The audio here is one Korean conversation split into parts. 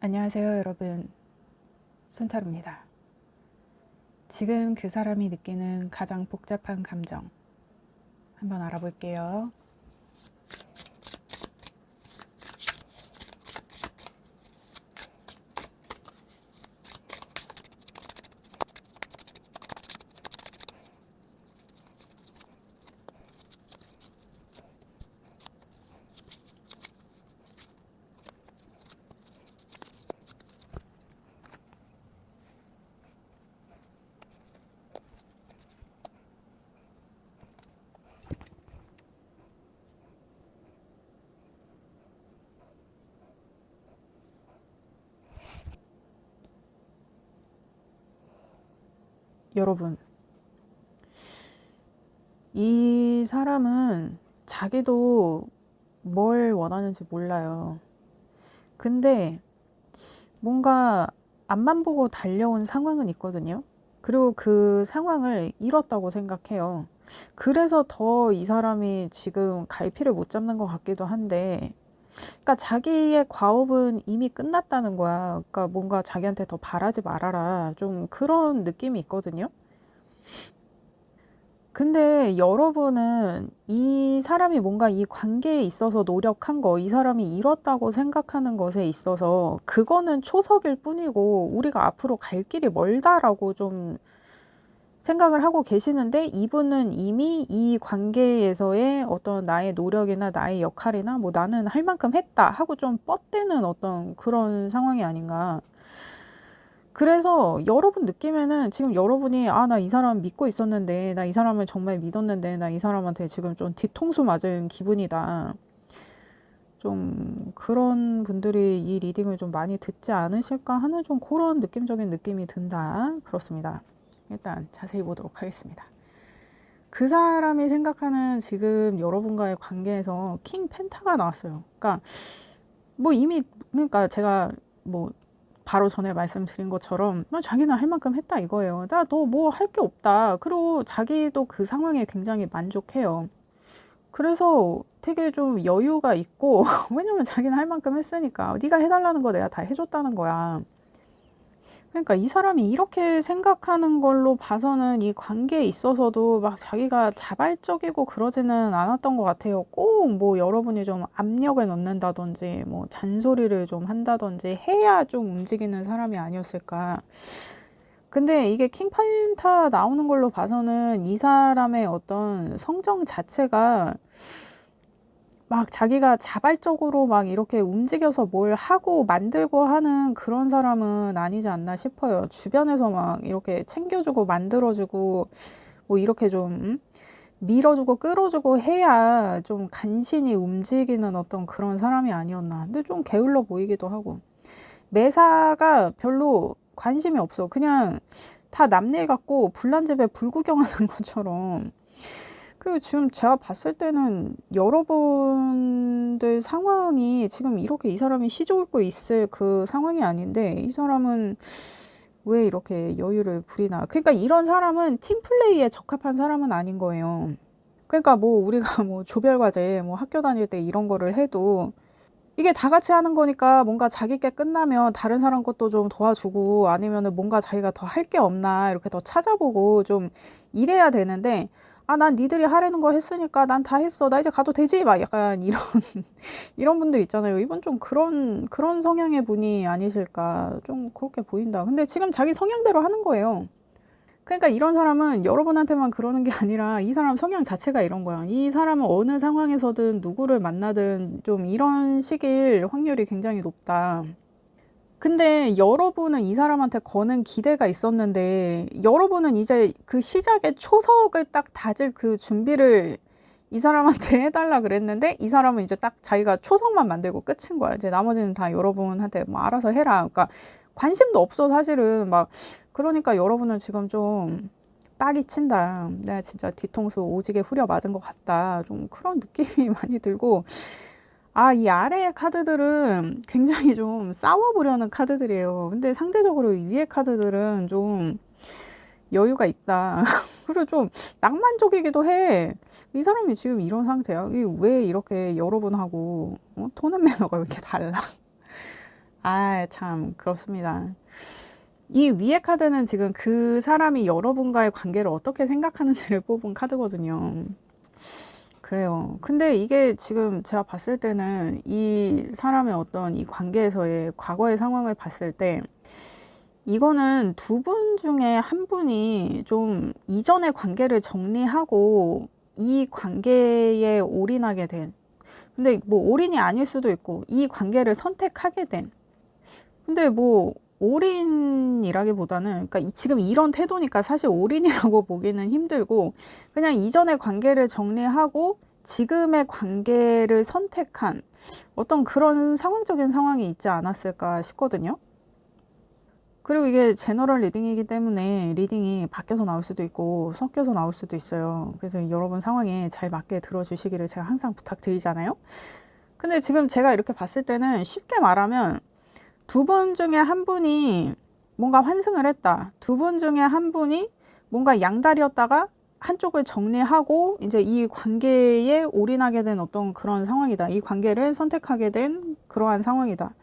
안녕하세요, 여러분. 순타로입니다. 지금 그 사람이 느끼는 가장 복잡한 감정 한번 알아볼게요. 여러분, 이 사람은 자기도 뭘 원하는지 몰라요. 근데 뭔가 앞만 보고 달려온 상황은 있거든요. 그리고 그 상황을 잃었다고 생각해요. 그래서 더 이 사람이 지금 갈피를 못 잡는 것 같기도 한데, 그러니까 자기의 과업은 이미 끝났다는 거야. 그러니까 뭔가 자기한테 더 바라지 말아라. 좀 그런 느낌이 있거든요. 근데 여러분은 이 사람이 뭔가 이 관계에 있어서 노력한 거, 이 사람이 이뤘다고 생각하는 것에 있어서 그거는 초석일 뿐이고 우리가 앞으로 갈 길이 멀다라고 좀 생각을 하고 계시는데, 이분은 이미 이 관계에서의 어떤 나의 노력이나 나의 역할이나 뭐 나는 할 만큼 했다 하고 좀 뻗대는 어떤 그런 상황이 아닌가. 그래서 여러분 느낌에는 지금 여러분이 나 이 사람 믿고 있었는데, 나 이 사람을 정말 믿었는데, 나 이 사람한테 지금 좀 뒤통수 맞은 기분이다. 좀 그런 분들이 이 리딩을 좀 많이 듣지 않으실까 하는 좀 그런 느낌적인 느낌이 든다. 그렇습니다. 일단 자세히 보도록 하겠습니다. 그 사람이 생각하는 지금 여러분과의 관계에서 킹 펜타가 나왔어요. 그러니까 뭐 이미, 그러니까 제가 뭐 바로 전에 말씀드린 것처럼 자기는 할 만큼 했다 이거예요. 나 너 뭐 할 게 없다. 그리고 자기도 그 상황에 굉장히 만족해요. 그래서 되게 좀 여유가 있고 왜냐면 자기는 할 만큼 했으니까 네가 해달라는 거 내가 다 해줬다는 거야. 그러니까 이 사람이 이렇게 생각하는 걸로 봐서는 이 관계에 있어서도 막 자기가 자발적이고 그러지는 않았던 것 같아요. 꼭 뭐 여러분이 좀 압력을 넣는다든지 뭐 잔소리를 좀 한다든지 해야 좀 움직이는 사람이 아니었을까. 근데 이게 킹펜타 나오는 걸로 봐서는 이 사람의 어떤 성정 자체가 막 자기가 자발적으로 막 이렇게 움직여서 뭘 하고 만들고 하는 그런 사람은 아니지 않나 싶어요. 주변에서 막 이렇게 챙겨주고 만들어주고 뭐 이렇게 좀 밀어주고 끌어주고 해야 좀 간신히 움직이는 어떤 그런 사람이 아니었나. 근데 좀 게을러 보이기도 하고. 매사가 별로 관심이 없어. 그냥 다 남 일 같고 불난 집에 불 구경하는 것처럼. 그리고 지금 제가 봤을 때는 여러분들 상황이 지금 이렇게 이 사람이 시조고 있을 그 상황이 아닌데, 이 사람은 왜 이렇게 여유를 부리나. 그러니까 이런 사람은 팀플레이에 적합한 사람은 아닌 거예요. 그러니까 뭐 우리가 뭐 조별과제 뭐 학교 다닐 때 이런 거를 해도 이게 다 같이 하는 거니까 뭔가 자기 게 끝나면 다른 사람 것도 좀 도와주고, 아니면은 뭔가 자기가 더 할 게 없나 이렇게 더 찾아보고 좀 이래야 되는데, 난 니들이 하라는 거 했으니까 난 다 했어. 나 이제 가도 되지? 막 약간 이런, 이런 분들 있잖아요. 이분 좀 그런 성향의 분이 아니실까. 좀 그렇게 보인다. 근데 지금 자기 성향대로 하는 거예요. 그러니까 이런 사람은 여러분한테만 그러는 게 아니라 이 사람 성향 자체가 이런 거야. 이 사람은 어느 상황에서든 누구를 만나든 좀 이런 식일 확률이 굉장히 높다. 근데 여러분은 이 사람한테 거는 기대가 있었는데, 여러분은 이제 그 시작의 초석을 딱 다질 그 준비를 이 사람한테 해달라 그랬는데, 이 사람은 이제 딱 자기가 초석만 만들고 끝인 거야. 이제 나머지는 다 여러분한테 뭐 알아서 해라. 그러니까 관심도 없어, 사실은. 막 그러니까 여러분은 지금 좀 빡이 친다. 내가 진짜 뒤통수 오지게 후려 맞은 것 같다. 좀 그런 느낌이 많이 들고, 이 아래의 카드들은 굉장히 좀 싸워보려는 카드들이에요. 근데 상대적으로 위의 카드들은 좀 여유가 있다. 그리고 좀 낭만적이기도 해. 이 사람이 지금 이런 상태야. 왜 이렇게 여러분하고 톤앤 매너가 왜 이렇게 달라? 아, 참, 그렇습니다. 이 위에 카드는 지금 그 사람이 여러분과의 관계를 어떻게 생각하는지를 뽑은 카드거든요. 그래요. 근데 이게 지금 제가 봤을 때는 이 사람의 어떤 이 관계에서의 과거의 상황을 봤을 때 이거는 두 분 중에 한 분이 좀 이전의 관계를 정리하고 이 관계에 올인하게 된, 근데 뭐 올인이 아닐 수도 있고 이 관계를 선택하게 된, 근데 뭐 올인이라기보다는 그러니까 지금 이런 태도니까 사실 올인이라고 보기는 힘들고 그냥 이전의 관계를 정리하고 지금의 관계를 선택한 어떤 그런 상황적인 상황이 있지 않았을까 싶거든요. 그리고 이게 제너럴 리딩이기 때문에 리딩이 바뀌어서 나올 수도 있고 섞여서 나올 수도 있어요. 그래서 여러분 상황에 잘 맞게 들어주시기를 제가 항상 부탁드리잖아요. 근데 지금 제가 이렇게 봤을 때는 쉽게 말하면 두 분 중에 한 분이 뭔가 환승을 했다. 두 분 중에 한 분이 뭔가 양다리였다가 한쪽을 정리하고 이제 이 관계에 올인하게 된 어떤 그런 상황이다. 이 관계를 선택하게 된 그러한 상황이다.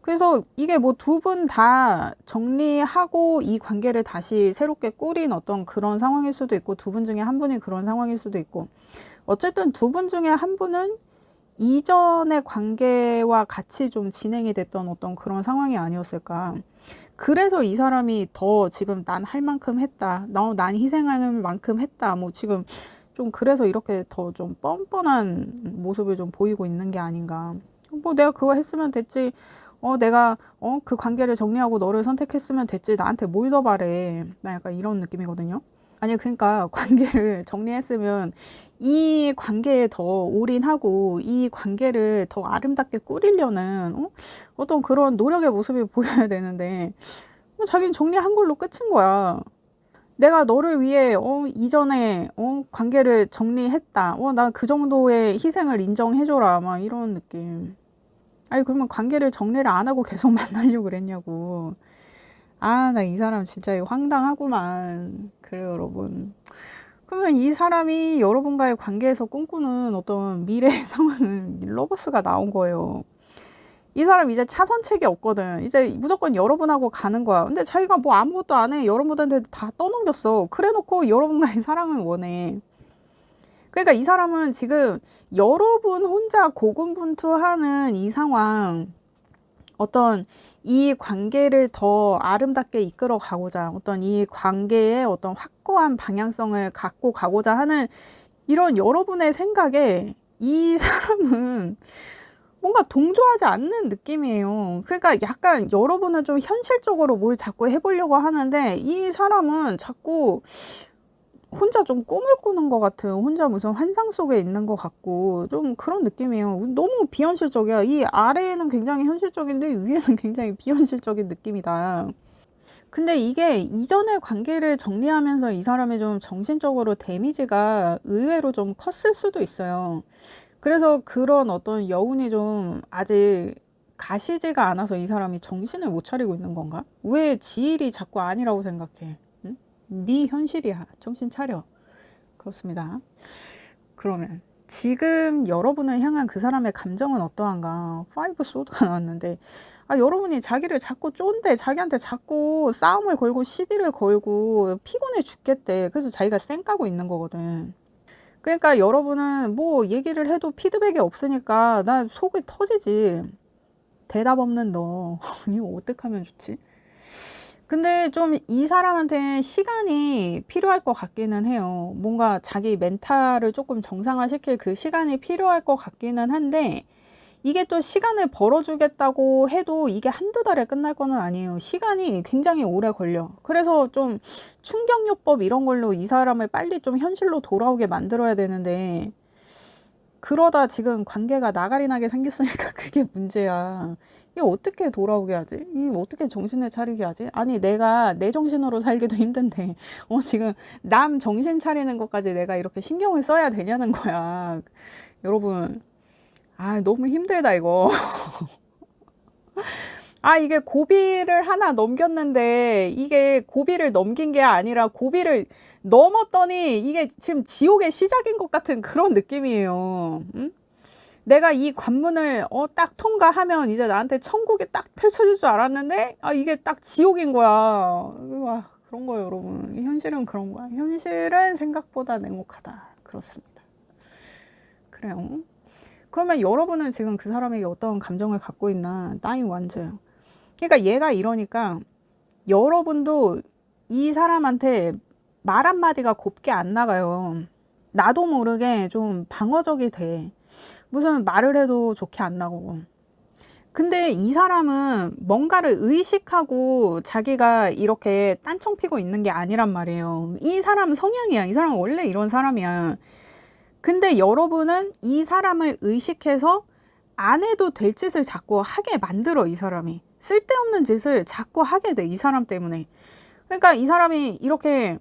그래서 이게 뭐 두 분 다 정리하고 이 관계를 다시 새롭게 꾸린 어떤 그런 상황일 수도 있고 두 분 중에 한 분이 그런 상황일 수도 있고 어쨌든 두 분 중에 한 분은 이전의 관계와 같이 좀 진행이 됐던 어떤 그런 상황이 아니었을까. 그래서 이 사람이 더 지금 난 할 만큼 했다. 난 희생할 만큼 했다. 뭐 지금 좀 그래서 이렇게 더 좀 뻔뻔한 모습을 좀 보이고 있는 게 아닌가. 뭐 내가 그거 했으면 됐지. 내가 그 관계를 정리하고 너를 선택했으면 됐지. 나한테 뭘 더 바래. 나 약간 이런 느낌이거든요. 아니 그러니까 관계를 정리했으면 이 관계에 더 올인하고 이 관계를 더 아름답게 꾸리려는 어떤 그런 노력의 모습이 보여야 되는데 자기는 정리한 걸로 끝인 거야. 내가 너를 위해 이전에 관계를 정리했다. 나 그 정도의 희생을 인정해줘라. 막 이런 느낌. 아니 그러면 관계를 정리를 안 하고 계속 만나려고 그랬냐고. 아, 나 이 사람 진짜 황당하구만. 그래요, 여러분. 그러면 이 사람이 여러분과의 관계에서 꿈꾸는 어떤 미래의 상황은 러버스가 나온 거예요. 이 사람 이제 차선책이 없거든. 이제 무조건 여러분하고 가는 거야. 근데 자기가 뭐 아무것도 안 해. 여러분한테 다 떠넘겼어. 그래 놓고 여러분과의 사랑을 원해. 그러니까 이 사람은 지금 여러분 혼자 고군분투하는 이 상황, 어떤 이 관계를 더 아름답게 이끌어 가고자, 어떤 이 관계의 어떤 확고한 방향성을 갖고 가고자 하는 이런 여러분의 생각에 이 사람은 뭔가 동조하지 않는 느낌이에요. 그러니까 약간 여러분은 좀 현실적으로 뭘 자꾸 해보려고 하는데 이 사람은 자꾸 혼자 좀 꿈을 꾸는 것 같아요. 혼자 무슨 환상 속에 있는 것 같고 좀 그런 느낌이에요. 너무 비현실적이야. 이 아래에는 굉장히 현실적인데 위에는 굉장히 비현실적인 느낌이다. 근데 이게 이전의 관계를 정리하면서 이 사람이 좀 정신적으로 데미지가 의외로 좀 컸을 수도 있어요. 그래서 그런 어떤 여운이 좀 아직 가시지가 않아서 이 사람이 정신을 못 차리고 있는 건가? 왜 지일이 자꾸 아니라고 생각해? 응? 네 현실이야. 정신 차려. 그렇습니다. 그러면 지금 여러분을 향한 그 사람의 감정은 어떠한가? 파이브 소드가 나왔는데 여러분이 자기를 자꾸 쫀대. 자기한테 자꾸 싸움을 걸고 시비를 걸고 피곤해 죽겠대. 그래서 자기가 쌩 까고 있는 거거든. 그러니까 여러분은 뭐 얘기를 해도 피드백이 없으니까 나 속이 터지지. 대답 없는 너. 이거 어떡하면 좋지? 근데 좀 이 사람한테 시간이 필요할 것 같기는 해요. 뭔가 자기 멘탈을 조금 정상화시킬 그 시간이 필요할 것 같기는 한데 이게 또 시간을 벌어주겠다고 해도 이게 한두 달에 끝날 거는 아니에요. 시간이 굉장히 오래 걸려. 그래서 좀 충격요법 이런 걸로 이 사람을 빨리 좀 현실로 돌아오게 만들어야 되는데 그러다 지금 관계가 나가리 나게 생겼으니까 그게 문제야. 이게 어떻게 돌아오게 하지? 이 어떻게 정신을 차리게 하지? 아니 내가 내 정신으로 살기도 힘든데 지금 남 정신 차리는 것까지 내가 이렇게 신경을 써야 되냐는 거야. 여러분 너무 힘들다 이거. 이게 고비를 하나 넘겼는데 이게 고비를 넘긴 게 아니라 고비를 넘었더니 이게 지금 지옥의 시작인 것 같은 그런 느낌이에요. 응? 내가 이 관문을 딱 통과하면 이제 나한테 천국이 딱 펼쳐질 줄 알았는데 이게 딱 지옥인 거야. 와, 그런 거예요, 여러분. 현실은 그런 거야. 현실은 생각보다 냉혹하다. 그렇습니다. 그래요. 그러면 여러분은 지금 그 사람에게 어떤 감정을 갖고 있나? 따윈 완즈. 그러니까 얘가 이러니까 여러분도 이 사람한테 말 한마디가 곱게 안 나가요. 나도 모르게 좀 방어적이 돼. 무슨 말을 해도 좋게 안 나오고. 근데 이 사람은 뭔가를 의식하고 자기가 이렇게 딴청 피고 있는 게 아니란 말이에요. 이 사람 성향이야. 이 사람은 원래 이런 사람이야. 근데 여러분은 이 사람을 의식해서 안 해도 될 짓을 자꾸 하게 만들어, 이 사람이. 쓸데없는 짓을 자꾸 하게 돼, 이 사람 때문에. 그러니까 이 사람이 이렇게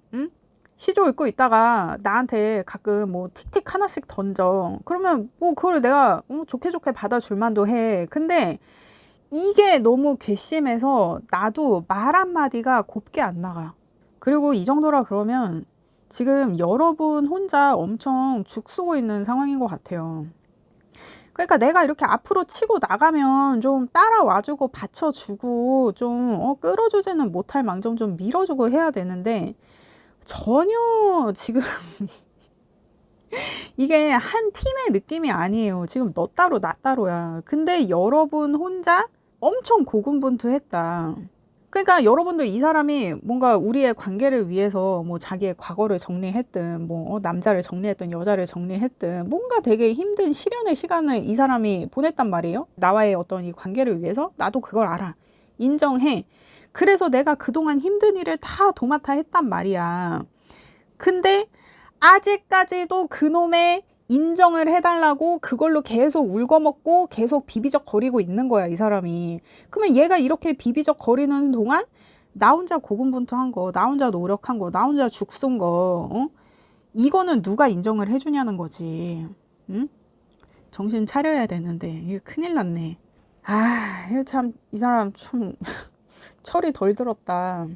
시조 읽고 있다가 나한테 가끔 뭐 틱틱 하나씩 던져. 그러면 뭐 그걸 내가 좋게 좋게 받아줄 만도 해. 근데 이게 너무 괘씸해서 나도 말 한마디가 곱게 안 나가. 그리고 이 정도라 그러면 지금 여러분 혼자 엄청 죽쓰고 있는 상황인 것 같아요. 그러니까 내가 이렇게 앞으로 치고 나가면 좀 따라와주고 받쳐주고 좀 끌어주지는 못할 망정 좀 밀어주고 해야 되는데 전혀 지금 이게 한 팀의 느낌이 아니에요. 지금 너 따로 나 따로야. 근데 여러분 혼자 엄청 고군분투했다. 그러니까 여러분도 이 사람이 뭔가 우리의 관계를 위해서 뭐 자기의 과거를 정리했든 뭐 남자를 정리했든 여자를 정리했든 뭔가 되게 힘든 시련의 시간을 이 사람이 보냈단 말이에요. 나와의 어떤 이 관계를 위해서. 나도 그걸 알아. 인정해. 그래서 내가 그동안 힘든 일을 다 도맡아 했단 말이야. 근데 아직까지도 그놈의 인정을 해달라고 그걸로 계속 울거먹고 계속 비비적거리고 있는 거야, 이 사람이. 그러면 얘가 이렇게 비비적거리는 동안 나 혼자 고군분투한 거, 나 혼자 노력한 거, 나 혼자 죽순 거, 이거는 누가 인정을 해주냐는 거지. 응? 정신 차려야 되는데 이게 큰일 났네. 이거 참 이 사람 좀 철이 덜 들었다.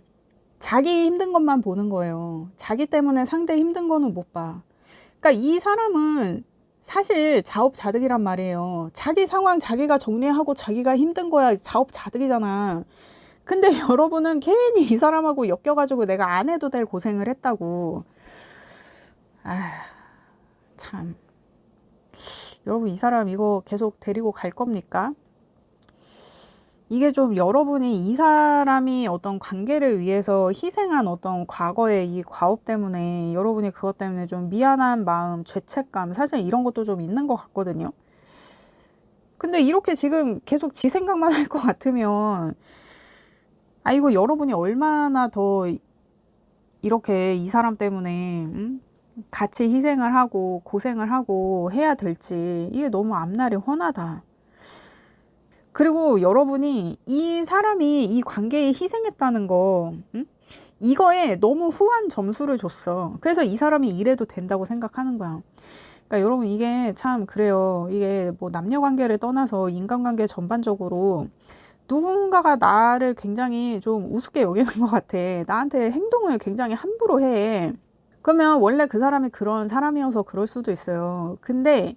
자기 힘든 것만 보는 거예요. 자기 때문에 상대 힘든 거는 못 봐. 그러니까 이 사람은 사실 자업자득이란 말이에요. 자기 상황 자기가 정리하고 자기가 힘든 거야 자업자득이잖아. 근데 여러분은 괜히 이 사람하고 엮여가지고 내가 안 해도 될 고생을 했다고. 참. 여러분 이 사람 이거 계속 데리고 갈 겁니까? 이게 좀 여러분이 이 사람이 어떤 관계를 위해서 희생한 어떤 과거의 이 과업 때문에 여러분이 그것 때문에 좀 미안한 마음, 죄책감, 사실 이런 것도 좀 있는 것 같거든요. 근데 이렇게 지금 계속 지 생각만 할 것 같으면 이거 여러분이 얼마나 더 이렇게 이 사람 때문에 같이 희생을 하고 고생을 하고 해야 될지 이게 너무 앞날이 훤하다. 그리고 여러분이 이 사람이 이 관계에 희생했다는 거 이거에 너무 후한 점수를 줬어. 그래서 이 사람이 이래도 된다고 생각하는 거야. 그러니까 여러분 이게 참 그래요. 이게 뭐 남녀 관계를 떠나서 인간관계 전반적으로 누군가가 나를 굉장히 좀 우습게 여기는 것 같아. 나한테 행동을 굉장히 함부로 해. 그러면 원래 그 사람이 그런 사람이어서 그럴 수도 있어요. 근데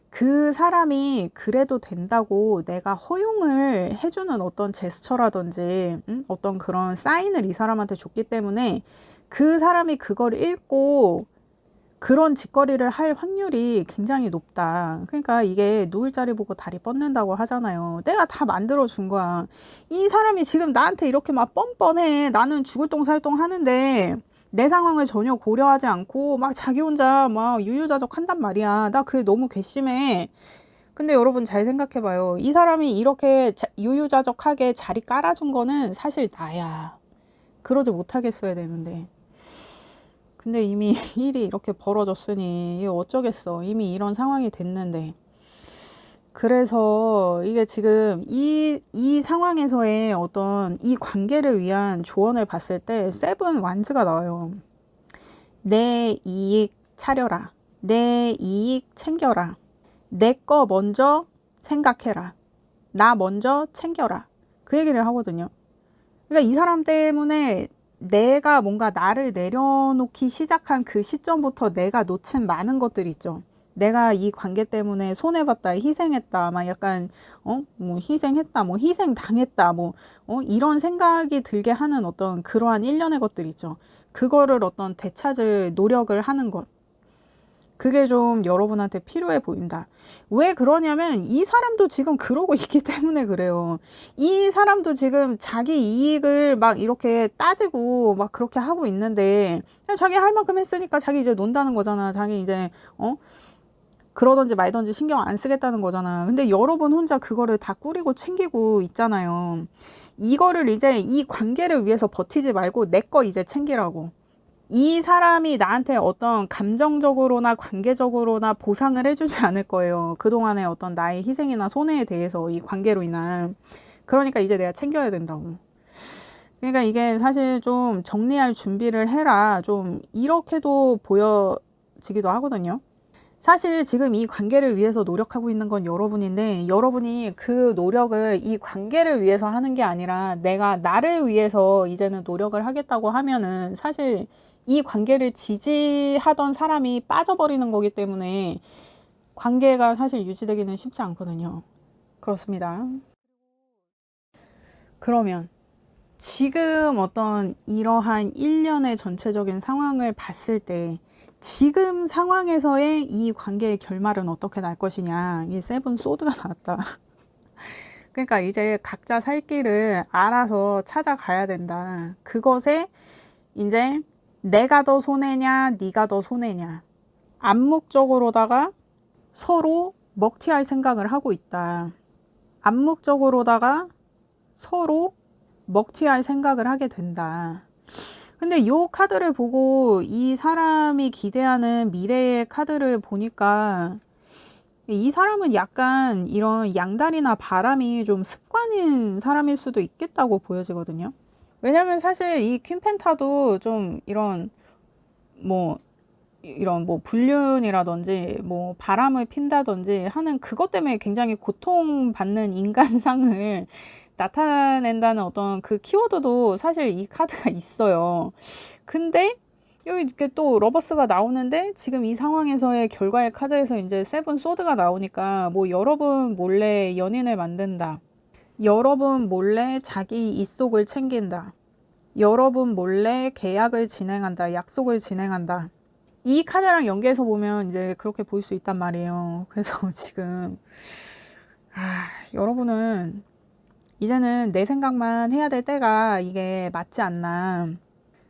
그 사람이 그래도 된다고 내가 허용을 해주는 어떤 제스처라든지 어떤 그런 사인을 이 사람한테 줬기 때문에 그 사람이 그걸 읽고 그런 짓거리를 할 확률이 굉장히 높다. 그러니까 이게 누울 자리 보고 다리 뻗는다고 하잖아요. 내가 다 만들어준 거야. 이 사람이 지금 나한테 이렇게 막 뻔뻔해. 나는 죽을 똥 살 똥 하는데 내 상황을 전혀 고려하지 않고 막 자기 혼자 막 유유자적 한단 말이야. 나 그게 너무 괘씸해. 근데 여러분 잘 생각해봐요. 이 사람이 이렇게 유유자적하게 자리 깔아준 거는 사실 나야. 그러지 못하겠어야 되는데. 근데 이미 일이 이렇게 벌어졌으니 이게 어쩌겠어. 이미 이런 상황이 됐는데. 그래서 이게 지금 이 상황에서의 어떤 이 관계를 위한 조언을 봤을 때 세븐 완즈가 나와요. 내 이익 차려라. 내 이익 챙겨라. 내 거 먼저 생각해라. 나 먼저 챙겨라. 그 얘기를 하거든요. 그러니까 이 사람 때문에 내가 뭔가 나를 내려놓기 시작한 그 시점부터 내가 놓친 많은 것들이 있죠. 내가 이 관계 때문에 손해봤다, 희생했다, 막 약간, 뭐 희생했다, 뭐 희생당했다, 뭐, 이런 생각이 들게 하는 어떤 그러한 일련의 것들 있죠. 그거를 어떤 되찾을 노력을 하는 것. 그게 좀 여러분한테 필요해 보인다. 왜 그러냐면 이 사람도 지금 그러고 있기 때문에 그래요. 이 사람도 지금 자기 이익을 막 이렇게 따지고 막 그렇게 하고 있는데 그냥 자기 할 만큼 했으니까 자기 이제 논다는 거잖아. 자기 이제 그러던지 말던지 신경 안 쓰겠다는 거잖아. 근데 여러분 혼자 그거를 다 꾸리고 챙기고 있잖아요. 이거를 이제 이 관계를 위해서 버티지 말고 내 거 이제 챙기라고. 이 사람이 나한테 어떤 감정적으로나 관계적으로나 보상을 해주지 않을 거예요. 그동안의 어떤 나의 희생이나 손해에 대해서 이 관계로 인한. 그러니까 이제 내가 챙겨야 된다고. 그러니까 이게 사실 좀 정리할 준비를 해라. 좀 이렇게도 보여지기도 하거든요. 사실 지금 이 관계를 위해서 노력하고 있는 건 여러분인데 여러분이 그 노력을 이 관계를 위해서 하는 게 아니라 내가 나를 위해서 이제는 노력을 하겠다고 하면은 사실 이 관계를 지지하던 사람이 빠져버리는 거기 때문에 관계가 사실 유지되기는 쉽지 않거든요. 그렇습니다. 그러면 지금 어떤 이러한 일련의 전체적인 상황을 봤을 때 지금 상황에서의 이 관계의 결말은 어떻게 날 것이냐. 이 세븐 소드가 나왔다. 그러니까 이제 각자 살 길을 알아서 찾아가야 된다. 그것에 이제 내가 더 손해냐, 네가 더 손해냐. 암묵적으로다가 서로 먹튀할 생각을 하고 있다. 암묵적으로다가 서로 먹튀할 생각을 하게 된다. 근데 이 카드를 보고 이 사람이 기대하는 미래의 카드를 보니까 이 사람은 약간 이런 양다리나 바람이 좀 습관인 사람일 수도 있겠다고 보여지거든요. 왜냐면 사실 이 퀸펜타도 좀 이런 뭐 불륜이라든지 뭐 바람을 핀다든지 하는 그것 때문에 굉장히 고통받는 인간상을 나타낸다는 어떤 그 키워드도 사실 이 카드가 있어요. 근데 여기 이렇게 또 러버스가 나오는데 지금 이 상황에서의 결과의 카드에서 이제 세븐 소드가 나오니까 뭐 여러분 몰래 연인을 만든다. 여러분 몰래 자기 이속을 챙긴다. 여러분 몰래 계약을 진행한다. 약속을 진행한다. 이 카드랑 연계해서 보면 이제 그렇게 볼 수 있단 말이에요. 그래서 지금 여러분은 이제는 내 생각만 해야 될 때가 이게 맞지 않나.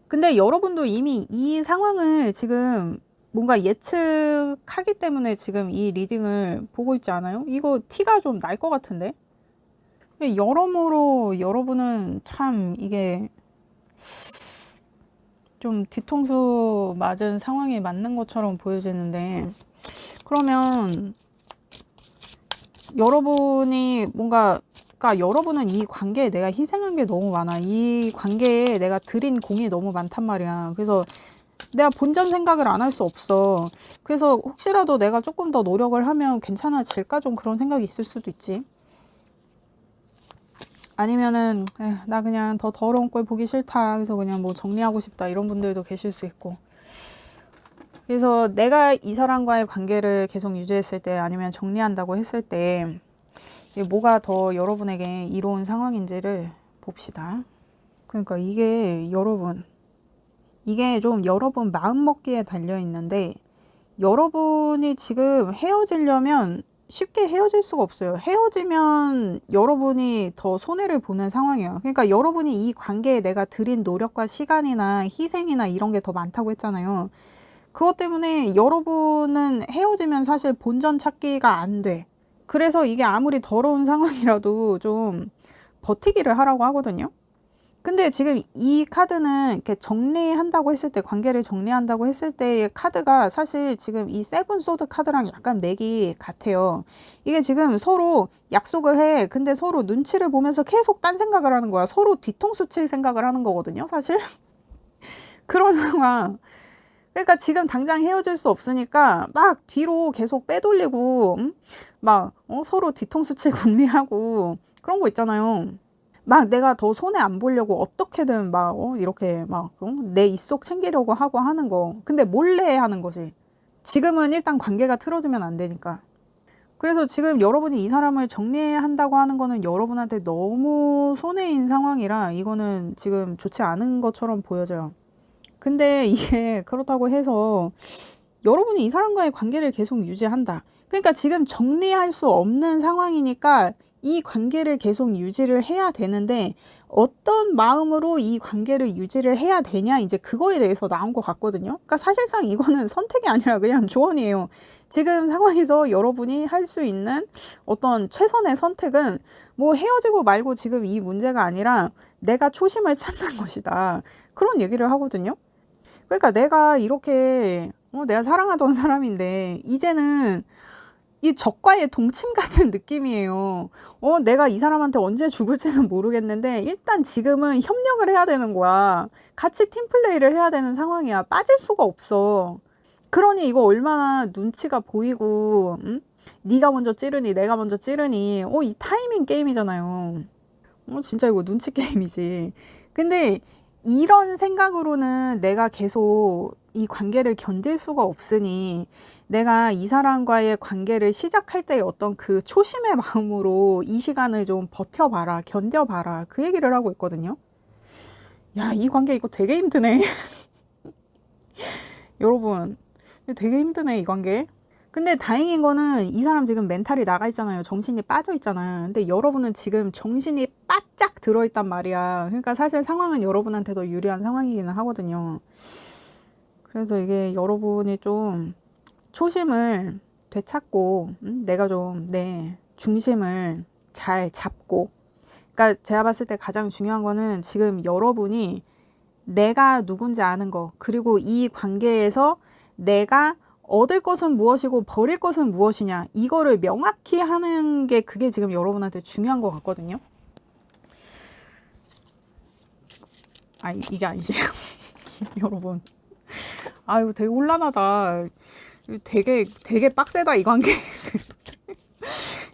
근데 여러분도 이미 이 상황을 지금 뭔가 예측하기 때문에 지금 이 리딩을 보고 있지 않아요? 이거 티가 좀 날 것 같은데? 여러모로 여러분은 참 이게 좀 뒤통수 맞은 상황이 맞는 것처럼 보여지는데 그러면 여러분이 뭔가 그러니까 여러분은 이 관계에 내가 희생한 게 너무 많아. 이 관계에 내가 들인 공이 너무 많단 말이야. 그래서 내가 본전 생각을 안 할 수 없어. 그래서 혹시라도 내가 조금 더 노력을 하면 괜찮아질까? 좀 그런 생각이 있을 수도 있지. 아니면은 나 그냥 더 더러운 꼴 보기 싫다. 그래서 그냥 뭐 정리하고 싶다. 이런 분들도 계실 수 있고. 그래서 내가 이 사람과의 관계를 계속 유지했을 때 아니면 정리한다고 했을 때 뭐가 더 여러분에게 이로운 상황인지를 봅시다. 그러니까 이게 좀 여러분 마음먹기에 달려 있는데 여러분이 지금 헤어지려면 쉽게 헤어질 수가 없어요. 헤어지면 여러분이 더 손해를 보는 상황이에요. 그러니까 여러분이 이 관계에 내가 들인 노력과 시간이나 희생이나 이런 게 더 많다고 했잖아요. 그것 때문에 여러분은 헤어지면 사실 본전 찾기가 안 돼. 그래서 이게 아무리 더러운 상황이라도 좀 버티기를 하라고 하거든요. 근데 지금 이 카드는 이렇게 정리한다고 했을 때, 관계를 정리한다고 했을 때의 카드가 사실 지금 이 세븐 소드 카드랑 약간 맥이 같아요. 이게 지금 서로 약속을 해. 근데 서로 눈치를 보면서 계속 딴 생각을 하는 거야. 서로 뒤통수 칠 생각을 하는 거거든요, 사실. 그런 상황. 그러니까 지금 당장 헤어질 수 없으니까 막 뒤로 계속 빼돌리고 막 서로 뒤통수 치고 궁리하고 그런 거 있잖아요. 막 내가 더 손해 안 보려고 어떻게든 막 이렇게 막 내 입속 챙기려고 하고 하는 거. 근데 몰래 하는 거지. 지금은 일단 관계가 틀어지면 안 되니까. 그래서 지금 여러분이 이 사람을 정리해야 한다고 하는 거는 여러분한테 너무 손해인 상황이라 이거는 지금 좋지 않은 것처럼 보여져요. 근데 이게 그렇다고 해서 여러분이 이 사람과의 관계를 계속 유지한다. 그러니까 지금 정리할 수 없는 상황이니까 이 관계를 계속 유지를 해야 되는데 어떤 마음으로 이 관계를 유지를 해야 되냐 이제 그거에 대해서 나온 것 같거든요. 그러니까 사실상 이거는 선택이 아니라 그냥 조언이에요. 지금 상황에서 여러분이 할 수 있는 어떤 최선의 선택은 뭐 헤어지고 말고 지금 이 문제가 아니라 내가 초심을 찾는 것이다. 그런 얘기를 하거든요. 그러니까 내가 이렇게 내가 사랑하던 사람인데 이제는 이 적과의 동침 같은 느낌이에요. 내가 이 사람한테 언제 죽을지는 모르겠는데 일단 지금은 협력을 해야 되는 거야. 같이 팀플레이를 해야 되는 상황이야. 빠질 수가 없어. 그러니 이거 얼마나 눈치가 보이고 네가 먼저 찌르니 내가 먼저 찌르니 이 타이밍 게임이잖아요. 진짜 이거 눈치 게임이지. 근데 이런 생각으로는 내가 계속 이 관계를 견딜 수가 없으니 내가 이 사람과의 관계를 시작할 때의 어떤 그 초심의 마음으로 이 시간을 좀 버텨봐라, 견뎌봐라. 그 얘기를 하고 있거든요. 야, 이 관계 이거 되게 힘드네. 여러분, 이거 되게 힘드네, 이 관계. 근데 다행인 거는 이 사람 지금 멘탈이 나가 있잖아요. 정신이 빠져 있잖아. 근데 여러분은 지금 정신이 바짝 들어있단 말이야. 그러니까 사실 상황은 여러분한테 더 유리한 상황이기는 하거든요. 그래서 이게 여러분이 좀 초심을 되찾고 내가 좀 내 중심을 잘 잡고 그러니까 제가 봤을 때 가장 중요한 거는 지금 여러분이 내가 누군지 아는 거 그리고 이 관계에서 내가 얻을 것은 무엇이고 버릴 것은 무엇이냐 이거를 명확히 하는 게 그게 지금 여러분한테 중요한 것 같거든요. 이게 아니지. 여러분 아유 되게 혼란하다. 되게 빡세다 이 관계.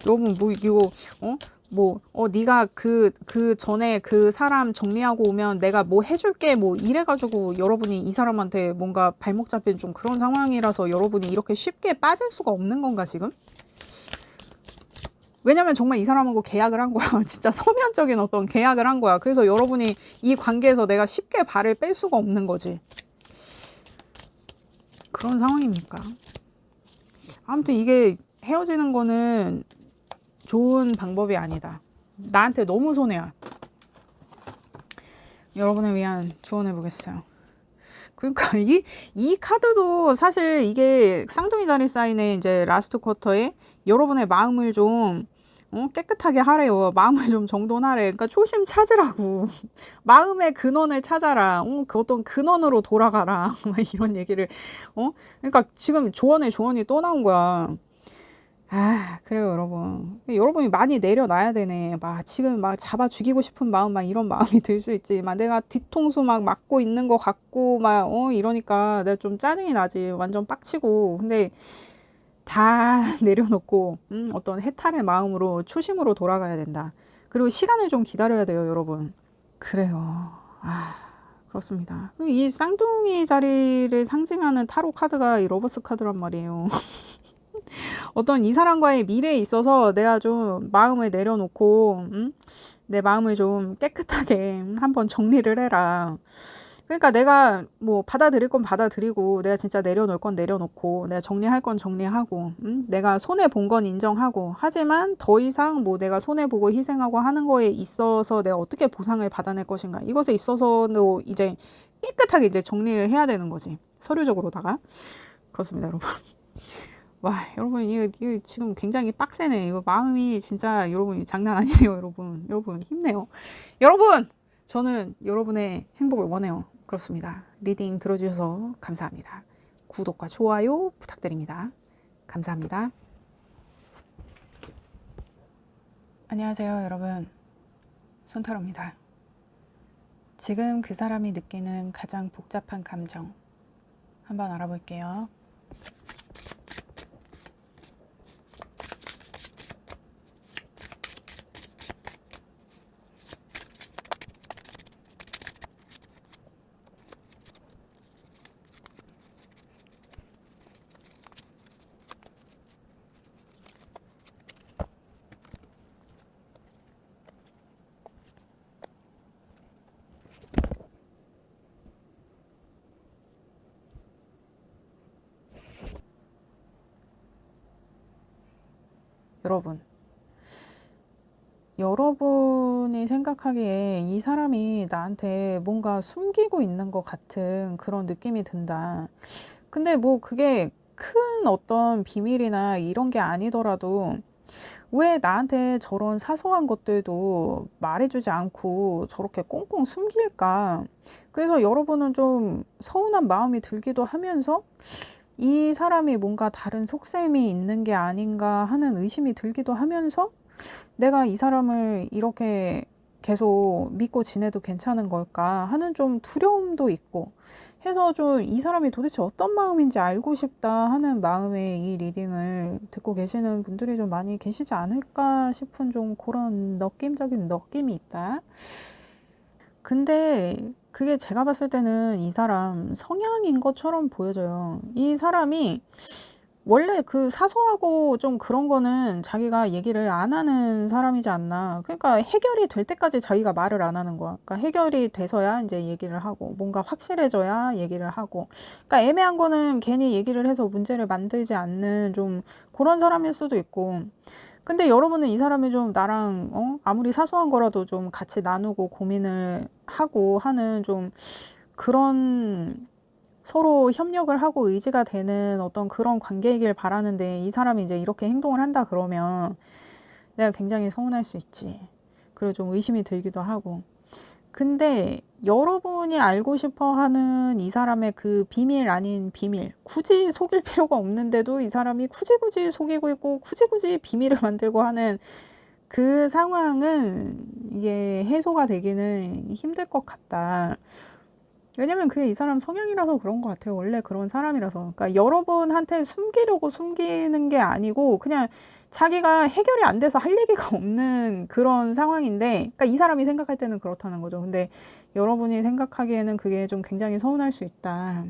여러분 뭐 이거 네가 그 전에 그 사람 정리하고 오면 내가 뭐 해줄게 뭐 이래가지고 여러분이 이 사람한테 뭔가 발목 잡힌 좀 그런 상황이라서 여러분이 이렇게 쉽게 빠질 수가 없는 건가 지금? 왜냐면 정말 이 사람하고 계약을 한 거야. 진짜 서면적인 어떤 계약을 한 거야. 그래서 여러분이 이 관계에서 내가 쉽게 발을 뺄 수가 없는 거지. 그런 상황입니까? 아무튼 이게 헤어지는 거는 좋은 방법이 아니다. 나한테 너무 손해야. 여러분을 위한 조언해 보겠어요. 그러니까 이 카드도 사실 이게 쌍둥이 자리 사인의 이제 라스트 쿼터에 여러분의 마음을 좀 깨끗하게 하래요. 마음을 좀 정돈하래. 그러니까 초심 찾으라고. 마음의 근원을 찾아라. 그 어떤 근원으로 돌아가라. 이런 얘기를. 그러니까 지금 조언이 또 나온 거야. 그래요, 여러분. 여러분이 많이 내려놔야 되네. 지금 잡아 죽이고 싶은 마음, 이런 마음이 들 수 있지. 내가 뒤통수 맞고 있는 것 같고, 이러니까 내가 좀 짜증이 나지. 완전 빡치고. 근데 다 내려놓고, 어떤 해탈의 마음으로, 초심으로 돌아가야 된다. 그리고 시간을 좀 기다려야 돼요, 여러분. 그래요. 그렇습니다. 그리고 이 쌍둥이 자리를 상징하는 타로 카드가 이 러버스 카드란 말이에요. 어떤 이 사람과의 미래에 있어서 내가 좀 마음을 내려놓고 내 마음을 좀 깨끗하게 한번 정리를 해라. 그러니까 내가 뭐 받아들일 건 받아들이고 내가 진짜 내려놓을 건 내려놓고 내가 정리할 건 정리하고 내가 손해본 건 인정하고 하지만 더 이상 뭐 내가 손해보고 희생하고 하는 거에 있어서 내가 어떻게 보상을 받아낼 것인가 이것에 있어서도 이제 깨끗하게 이제 정리를 해야 되는 거지. 서류적으로다가. 그렇습니다, 여러분. 여러분, 이거 지금 굉장히 빡세네. 이거 마음이 진짜 여러분이 장난 아니네요, 여러분. 여러분, 힘내요. 여러분! 저는 여러분의 행복을 원해요. 그렇습니다. 리딩 들어주셔서 감사합니다. 구독과 좋아요 부탁드립니다. 감사합니다. 안녕하세요, 여러분. 손타로입니다. 지금 그 사람이 느끼는 가장 복잡한 감정 한번 알아볼게요. 여러분. 여러분이 생각하기에 이 사람이 나한테 뭔가 숨기고 있는 것 같은 그런 느낌이 든다. 근데 뭐 그게 큰 어떤 비밀이나 이런 게 아니더라도 왜 나한테 저런 사소한 것들도 말해주지 않고 저렇게 꽁꽁 숨길까? 그래서 여러분은 좀 서운한 마음이 들기도 하면서 이 사람이 뭔가 다른 속셈이 있는 게 아닌가 하는 의심이 들기도 하면서 내가 이 사람을 이렇게 계속 믿고 지내도 괜찮은 걸까 하는 좀 두려움도 있고 해서 좀 이 사람이 도대체 어떤 마음인지 알고 싶다 하는 마음에 이 리딩을 듣고 계시는 분들이 좀 많이 계시지 않을까 싶은 좀 그런 느낌적인 느낌이 있다. 근데 그게 제가 봤을 때는 이 사람 성향인 것처럼 보여져요. 이 사람이 원래 그 사소하고 좀 그런 거는 자기가 얘기를 안 하는 사람이지 않나. 그러니까 해결이 될 때까지 자기가 말을 안 하는 거야. 그러니까 해결이 돼서야 이제 얘기를 하고, 뭔가 확실해져야 얘기를 하고. 그러니까 애매한 거는 괜히 얘기를 해서 문제를 만들지 않는 좀 그런 사람일 수도 있고. 근데 여러분은 이 사람이 좀 나랑, 아무리 사소한 거라도 좀 같이 나누고 고민을 하고 하는 좀 그런 서로 협력을 하고 의지가 되는 어떤 그런 관계이길 바라는데 이 사람이 이제 이렇게 행동을 한다 그러면 내가 굉장히 서운할 수 있지. 그리고 좀 의심이 들기도 하고. 근데 여러분이 알고 싶어 하는 이 사람의 그 비밀 아닌 비밀, 굳이 속일 필요가 없는데도 이 사람이 굳이 속이고 있고 굳이 비밀을 만들고 하는 그 상황은 이게 해소가 되기는 힘들 것 같다. 왜냐면 그게 이 사람 성향이라서 그런 것 같아요. 원래 그런 사람이라서. 그러니까 여러분한테 숨기려고 숨기는 게 아니고 그냥 자기가 해결이 안 돼서 할 얘기가 없는 그런 상황인데, 그러니까 이 사람이 생각할 때는 그렇다는 거죠. 근데 여러분이 생각하기에는 그게 좀 굉장히 서운할 수 있다.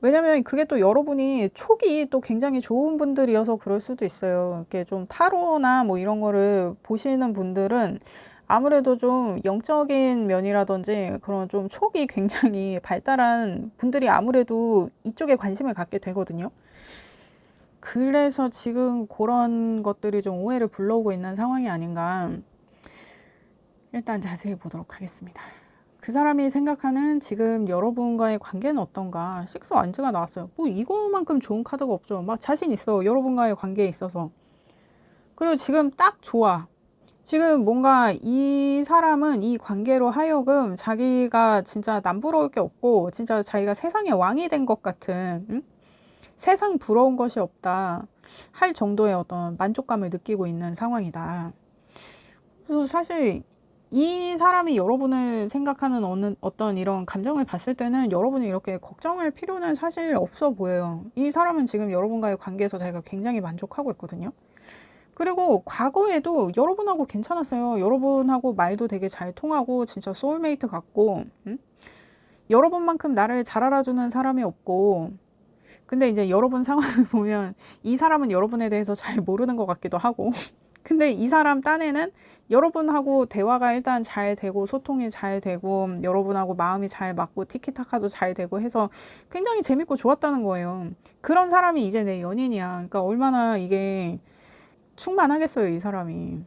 왜냐면 그게 또 여러분이 촉이 또 굉장히 좋은 분들이어서 그럴 수도 있어요. 이렇게 좀 타로나 뭐 이런 거를 보시는 분들은 아무래도 좀 영적인 면이라든지 그런 좀 촉이 굉장히 발달한 분들이 아무래도 이쪽에 관심을 갖게 되거든요. 그래서 지금 그런 것들이 좀 오해를 불러오고 있는 상황이 아닌가. 일단 자세히 보도록 하겠습니다. 그 사람이 생각하는 지금 여러분과의 관계는 어떤가? 식스 완즈가 나왔어요. 뭐 이거만큼 좋은 카드가 없죠. 막 자신 있어. 여러분과의 관계에 있어서. 그리고 지금 딱 좋아. 지금 뭔가 이 사람은 이 관계로 하여금 자기가 진짜 남부러울 게 없고 진짜 자기가 세상의 왕이 된 것 같은, 응? 세상 부러운 것이 없다 할 정도의 어떤 만족감을 느끼고 있는 상황이다. 그래서 사실 이 사람이 여러분을 생각하는 어떤 이런 감정을 봤을 때는 여러분이 이렇게 걱정할 필요는 사실 없어 보여요. 이 사람은 지금 여러분과의 관계에서 자기가 굉장히 만족하고 있거든요. 그리고 과거에도 여러분하고 괜찮았어요. 여러분하고 말도 되게 잘 통하고 진짜 소울메이트 같고, 응? 여러분만큼 나를 잘 알아주는 사람이 없고, 근데 이제 여러분 상황을 보면 이 사람은 여러분에 대해서 잘 모르는 것 같기도 하고, 근데 이 사람 딴에는 여러분하고 대화가 일단 잘 되고 소통이 잘 되고 여러분하고 마음이 잘 맞고 티키타카도 잘 되고 해서 굉장히 재밌고 좋았다는 거예요. 그런 사람이 이제 내 연인이야. 그러니까 얼마나 이게 충만하겠어요, 이 사람이.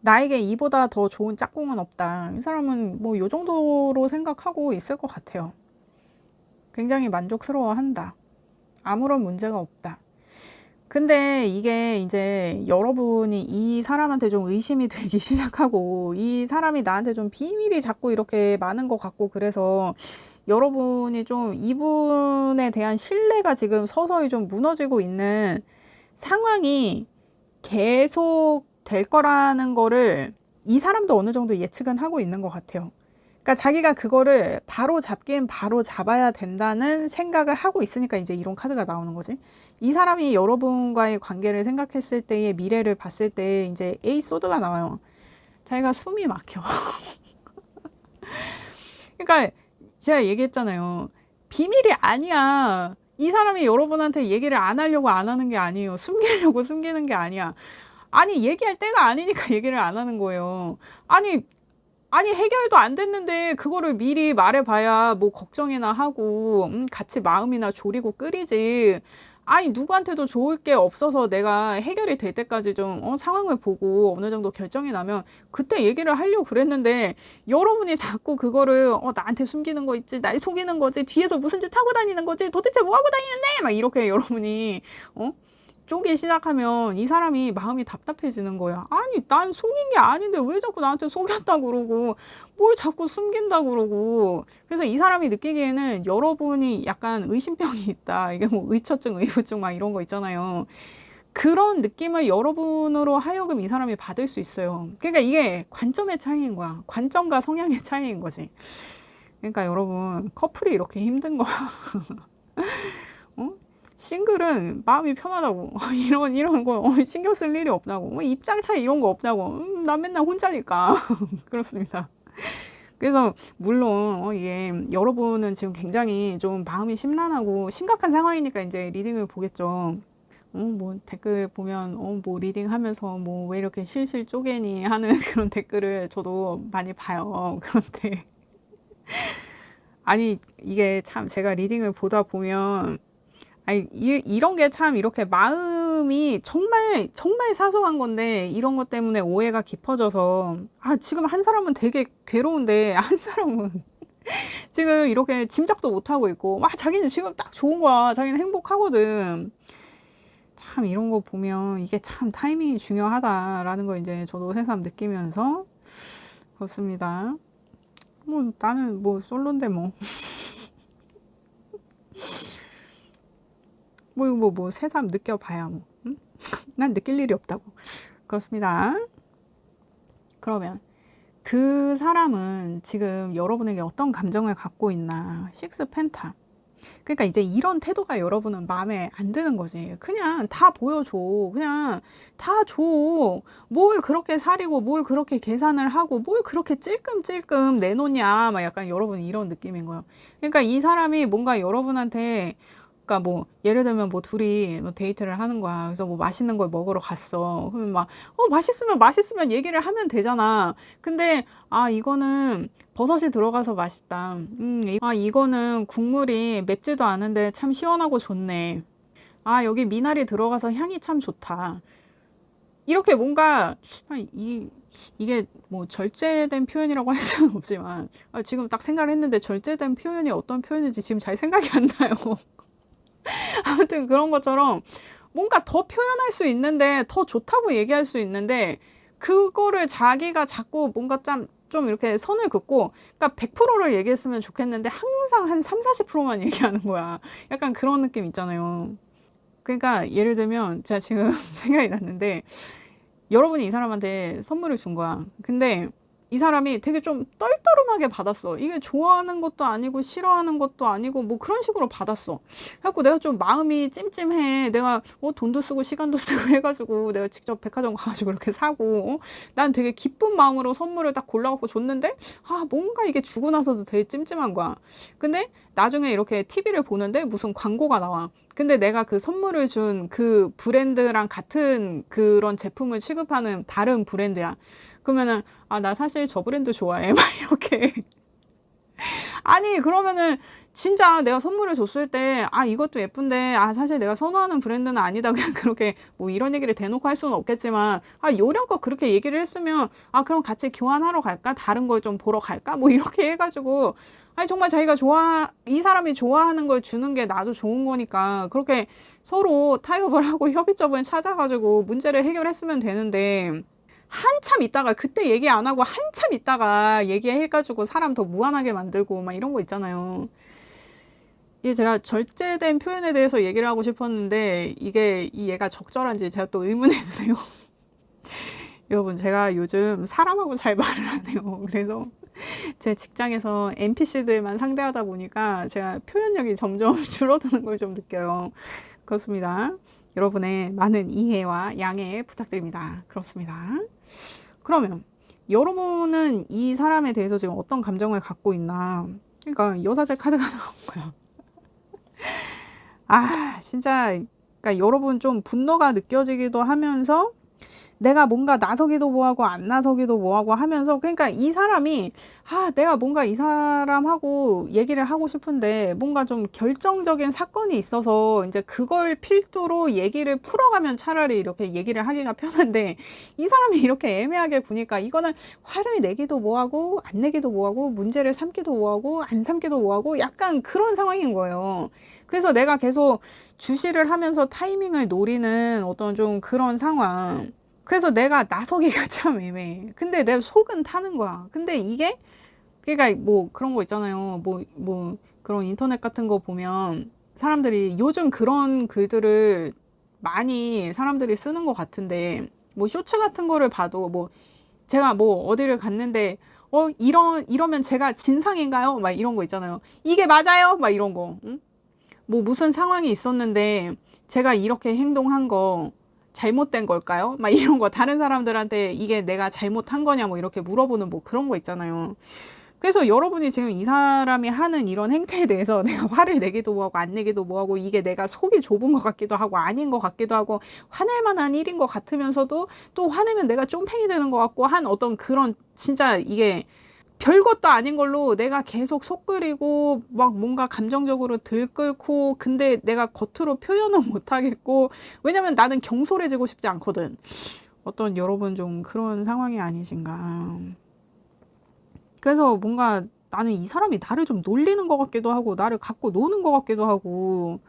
나에게 이보다 더 좋은 짝꿍은 없다. 이 사람은 뭐 요 정도로 생각하고 있을 것 같아요. 굉장히 만족스러워한다. 아무런 문제가 없다. 근데 이게 이제 여러분이 이 사람한테 좀 의심이 들기 시작하고 이 사람이 나한테 좀 비밀이 자꾸 이렇게 많은 것 같고 그래서 여러분이 좀 이분에 대한 신뢰가 지금 서서히 좀 무너지고 있는 상황이 계속 될 거라는 거를 이 사람도 어느 정도 예측은 하고 있는 것 같아요. 그러니까 자기가 그거를 바로 잡긴 바로 잡아야 된다는 생각을 하고 있으니까 이제 이런 카드가 나오는 거지. 이 사람이 여러분과의 관계를 생각했을 때의 미래를 봤을 때 이제 에이 소드가 나와요. 자기가 숨이 막혀. 그러니까 제가 얘기했잖아요. 비밀이 아니야. 이 사람이 여러분한테 얘기를 안 하려고 안 하는 게 아니에요. 숨기려고 숨기는 게 아니야. 아니 얘기할 때가 아니니까 얘기를 안 하는 거예요. 아니 해결도 안 됐는데 그거를 미리 말해봐야 뭐 걱정이나 하고 같이 마음이나 졸이고 끓이지. 아니 누구한테도 좋을 게 없어서 내가 해결이 될 때까지 좀 상황을 보고 어느 정도 결정이 나면 그때 얘기를 하려고 그랬는데 여러분이 자꾸 그거를 나한테 숨기는 거 있지, 날 속이는 거지, 뒤에서 무슨 짓 하고 다니는 거지, 도대체 뭐 하고 다니는데 막 이렇게 여러분이 쪼기 시작하면 이 사람이 마음이 답답해지는 거야. 아니 난 속인 게 아닌데 왜 자꾸 나한테 속였다 그러고 뭘 자꾸 숨긴다 그러고. 그래서 이 사람이 느끼기에는 여러분이 약간 의심병이 있다. 이게 뭐 의처증, 의부증 막 이런 거 있잖아요. 그런 느낌을 여러분으로 하여금 이 사람이 받을 수 있어요. 그러니까 이게 관점의 차이인 거야. 관점과 성향의 차이인 거지. 그러니까 여러분 커플이 이렇게 힘든 거야. 어? 싱글은 마음이 편하다고. 이런 거 신경 쓸 일이 없다고. 입장 차이 이런 거 없다고. 난 맨날 혼자니까. 그렇습니다. 그래서 물론 이게 여러분은 지금 굉장히 좀 마음이 심란하고 심각한 상황이니까 이제 리딩을 보겠죠. 뭐 댓글 보면 뭐 리딩 하면서 뭐 왜 이렇게 실실 쪼개니 하는 그런 댓글을 저도 많이 봐요. 그런데 아니 이게 참 제가 리딩을 보다 보면 아니 이런 게 참 이렇게 마음이 정말 정말 사소한 건데 이런 것 때문에 오해가 깊어져서 지금 한 사람은 되게 괴로운데 한 사람은 지금 이렇게 짐작도 못하고 있고 자기는 지금 딱 좋은 거야. 자기는 행복하거든. 참 이런 거 보면 이게 참 타이밍이 중요하다라는 거 이제 저도 새삼 느끼면서 그렇습니다. 뭐 나는 뭐 솔로인데 뭐 새삼 느껴봐야 뭐. 응? 난 느낄 일이 없다고. 그렇습니다. 그러면 그 사람은 지금 여러분에게 어떤 감정을 갖고 있나. 식스 펜타. 그러니까 이제 이런 태도가 여러분은 마음에 안 드는 거지. 그냥 다 보여줘. 그냥 다 줘. 뭘 그렇게 사리고 뭘 그렇게 계산을 하고 뭘 그렇게 찔끔찔끔 내놓냐. 막 약간 여러분 이런 느낌인 거예요. 그러니까 이 사람이 뭔가 여러분한테 그러니까 뭐 예를 들면 뭐 둘이 뭐 데이트를 하는 거야. 그래서 뭐 맛있는 걸 먹으러 갔어. 그러면 막 맛있으면 얘기를 하면 되잖아. 근데 이거는 버섯이 들어가서 맛있다. 이거는 국물이 맵지도 않은데 참 시원하고 좋네. 여기 미나리 들어가서 향이 참 좋다. 이렇게 뭔가 이게 뭐 절제된 표현이라고 할 수는 없지만 지금 딱 생각을 했는데 절제된 표현이 어떤 표현인지 지금 잘 생각이 안 나요. 아무튼 그런 것처럼 뭔가 더 표현할 수 있는데 더 좋다고 얘기할 수 있는데 그거를 자기가 자꾸 뭔가 좀 이렇게 선을 긋고 그러니까 100%를 얘기했으면 좋겠는데 항상 한 3, 40%만 얘기하는 거야. 약간 그런 느낌 있잖아요. 그러니까 예를 들면 제가 지금 생각이 났는데 여러분이 이 사람한테 선물을 준 거야. 근데 이 사람이 되게 좀 떨떠름하게 받았어. 이게 좋아하는 것도 아니고 싫어하는 것도 아니고 뭐 그런 식으로 받았어. 그래갖고 내가 좀 마음이 찜찜해. 내가 돈도 쓰고 시간도 쓰고 해가지고 내가 직접 백화점 가가지고 이렇게 사고 난 되게 기쁜 마음으로 선물을 딱 골라갖고 줬는데 뭔가 이게 주고 나서도 되게 찜찜한 거야. 근데 나중에 이렇게 TV를 보는데 무슨 광고가 나와. 근데 내가 그 선물을 준 그 브랜드랑 같은 그런 제품을 취급하는 다른 브랜드야. 그러면은 나 사실 저 브랜드 좋아해 막 이렇게 아니 그러면은 진짜 내가 선물을 줬을 때 이것도 예쁜데 사실 내가 선호하는 브랜드는 아니다 그냥 그렇게 뭐 이런 얘기를 대놓고 할 수는 없겠지만 요령껏 그렇게 얘기를 했으면 그럼 같이 교환하러 갈까 다른 걸 좀 보러 갈까 뭐 이렇게 해가지고 정말 자기가 이 사람이 좋아하는 걸 주는 게 나도 좋은 거니까 그렇게 서로 타협을 하고 협의점을 찾아가지고 문제를 해결했으면 되는데 한참 있다가 그때 얘기 안 하고 한참 있다가 얘기해가지고 사람 더 무안하게 만들고 막 이런 거 있잖아요. 이게 제가 절제된 표현에 대해서 얘기를 하고 싶었는데 이게 얘가 적절한지 제가 또 의문이 드네요. 여러분 제가 요즘 사람하고 잘 말을 안 해요. 그래서 제 직장에서 NPC들만 상대하다 보니까 제가 표현력이 점점 줄어드는 걸 좀 느껴요. 그렇습니다. 여러분의 많은 이해와 양해 부탁드립니다. 그렇습니다. 그러면 여러분은 이 사람에 대해서 지금 어떤 감정을 갖고 있나? 그러니까 여사제 카드가 나온 거야. 진짜 그러니까 여러분 좀 분노가 느껴지기도 하면서 내가 뭔가 나서기도 뭐하고 안 나서기도 뭐하고 하면서, 그러니까 이 사람이 내가 뭔가 이 사람하고 얘기를 하고 싶은데 뭔가 좀 결정적인 사건이 있어서 이제 그걸 필두로 얘기를 풀어가면 차라리 이렇게 얘기를 하기가 편한데, 이 사람이 이렇게 애매하게 구니까 이거는 화를 내기도 뭐하고 안 내기도 뭐하고 문제를 삼기도 뭐하고 안 삼기도 뭐하고 약간 그런 상황인 거예요. 그래서 내가 계속 주시를 하면서 타이밍을 노리는 어떤 좀 그런 상황. 그래서 내가 나서기가 참 애매해. 근데 내 속은 타는 거야. 근데 이게, 그러니까 뭐 그런 거 있잖아요. 뭐 그런 인터넷 같은 거 보면 사람들이 요즘 그런 글들을 많이 사람들이 쓰는 것 같은데, 뭐 쇼츠 같은 거를 봐도 뭐 제가 뭐 어디를 갔는데 이러면 제가 진상인가요? 막 이런 거 있잖아요. 이게 맞아요? 막 이런 거. 응? 뭐 무슨 상황이 있었는데 제가 이렇게 행동한 거 잘못된 걸까요? 막 이런 거 다른 사람들한테 이게 내가 잘못한 거냐 뭐 이렇게 물어보는 뭐 그런 거 있잖아요. 그래서 여러분이 지금 이 사람이 하는 이런 행태에 대해서 내가 화를 내기도 뭐하고 안 내기도 뭐하고 이게 내가 속이 좁은 것 같기도 하고 아닌 것 같기도 하고 화낼 만한 일인 것 같으면서도 또 화내면 내가 쫌팽이 되는 것 같고 한 어떤 그런, 진짜 이게 별것도 아닌 걸로 내가 계속 속 끓이고 막 뭔가 감정적으로 들끓고, 근데 내가 겉으로 표현은 못 하겠고, 왜냐면 나는 경솔해지고 싶지 않거든. 어떤 여러분 좀 그런 상황이 아니신가. 그래서 뭔가 나는 이 사람이 나를 좀 놀리는 것 같기도 하고 나를 갖고 노는 것 같기도 하고,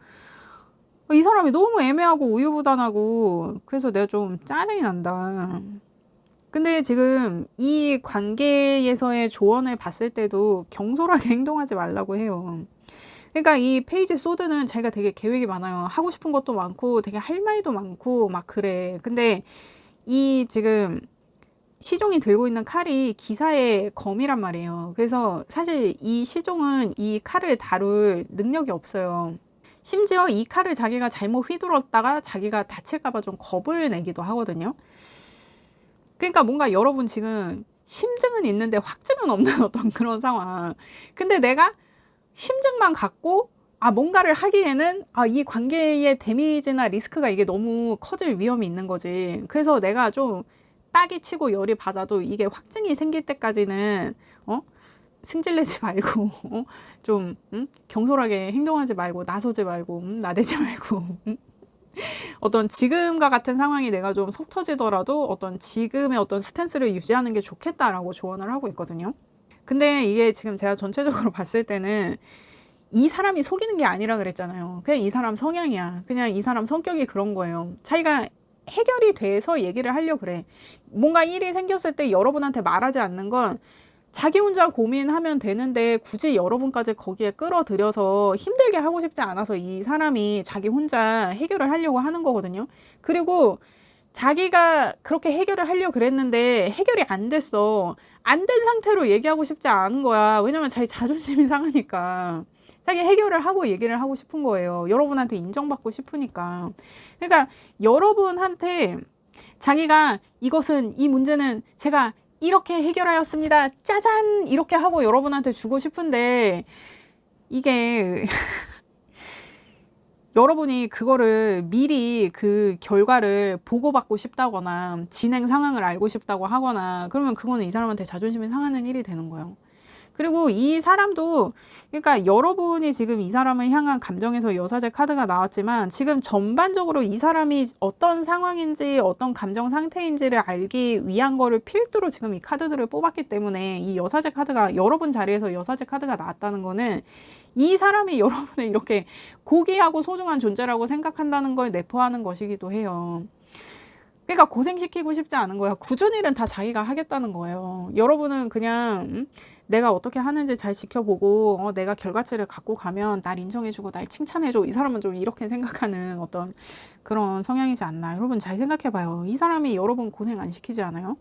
이 사람이 너무 애매하고 우유부단하고, 그래서 내가 좀 짜증이 난다. 근데 지금 이 관계에서의 조언을 봤을 때도 경솔하게 행동하지 말라고 해요. 그러니까 이 페이지 소드는 자기가 되게 계획이 많아요. 하고 싶은 것도 많고 되게 할 말도 많고 막 그래. 근데 이 지금 시종이 들고 있는 칼이 기사의 검이란 말이에요. 그래서 사실 이 시종은 이 칼을 다룰 능력이 없어요. 심지어 이 칼을 자기가 잘못 휘둘렀다가 자기가 다칠까봐 좀 겁을 내기도 하거든요. 그러니까 뭔가 여러분 지금 심증은 있는데 확증은 없는 어떤 그런 상황. 근데 내가 심증만 갖고 뭔가를 하기에는 이 관계의 데미지나 리스크가 이게 너무 커질 위험이 있는 거지. 그래서 내가 좀 딱이 치고 열이 받아도 이게 확증이 생길 때까지는 승질내지 말고 좀 경솔하게 행동하지 말고 나서지 말고 나대지 말고 어떤 지금과 같은 상황이 내가 좀 속 터지더라도 어떤 지금의 어떤 스탠스를 유지하는 게 좋겠다라고 조언을 하고 있거든요. 근데 이게 지금 제가 전체적으로 봤을 때는 이 사람이 속이는 게 아니라 그랬잖아요. 그냥 이 사람 성향이야. 그냥 이 사람 성격이 그런 거예요. 자기가 해결이 돼서 얘기를 하려고 그래. 뭔가 일이 생겼을 때 여러분한테 말하지 않는 건 자기 혼자 고민하면 되는데 굳이 여러분까지 거기에 끌어들여서 힘들게 하고 싶지 않아서 이 사람이 자기 혼자 해결을 하려고 하는 거거든요. 그리고 자기가 그렇게 해결을 하려고 그랬는데 해결이 안 됐어. 안 된 상태로 얘기하고 싶지 않은 거야. 왜냐면 자기 자존심이 상하니까. 자기 해결을 하고 얘기를 하고 싶은 거예요. 여러분한테 인정받고 싶으니까. 그러니까 여러분한테 자기가 이 문제는 제가 이렇게 해결하였습니다. 짜잔! 이렇게 하고 여러분한테 주고 싶은데 이게 여러분이 그거를 미리 그 결과를 보고받고 싶다거나 진행 상황을 알고 싶다고 하거나 그러면 그거는 이 사람한테 자존심이 상하는 일이 되는 거예요. 그리고 이 사람도, 그러니까 여러분이 지금 이 사람을 향한 감정에서 여사제 카드가 나왔지만 지금 전반적으로 이 사람이 어떤 상황인지 어떤 감정 상태인지를 알기 위한 거를 필두로 지금 이 카드들을 뽑았기 때문에 이 여사제 카드가 여러분 자리에서 여사제 카드가 나왔다는 거는 이 사람이 여러분을 이렇게 고귀하고 소중한 존재라고 생각한다는 걸 내포하는 것이기도 해요. 그러니까 고생시키고 싶지 않은 거야. 굳은 일은 다 자기가 하겠다는 거예요. 여러분은 그냥 내가 어떻게 하는지 잘 지켜보고 내가 결과치를 갖고 가면 날 인정해주고 날 칭찬해줘. 이 사람은 좀 이렇게 생각하는 어떤 그런 성향이지 않나. 여러분 잘 생각해봐요. 이 사람이 여러분 고생 안 시키지 않아요?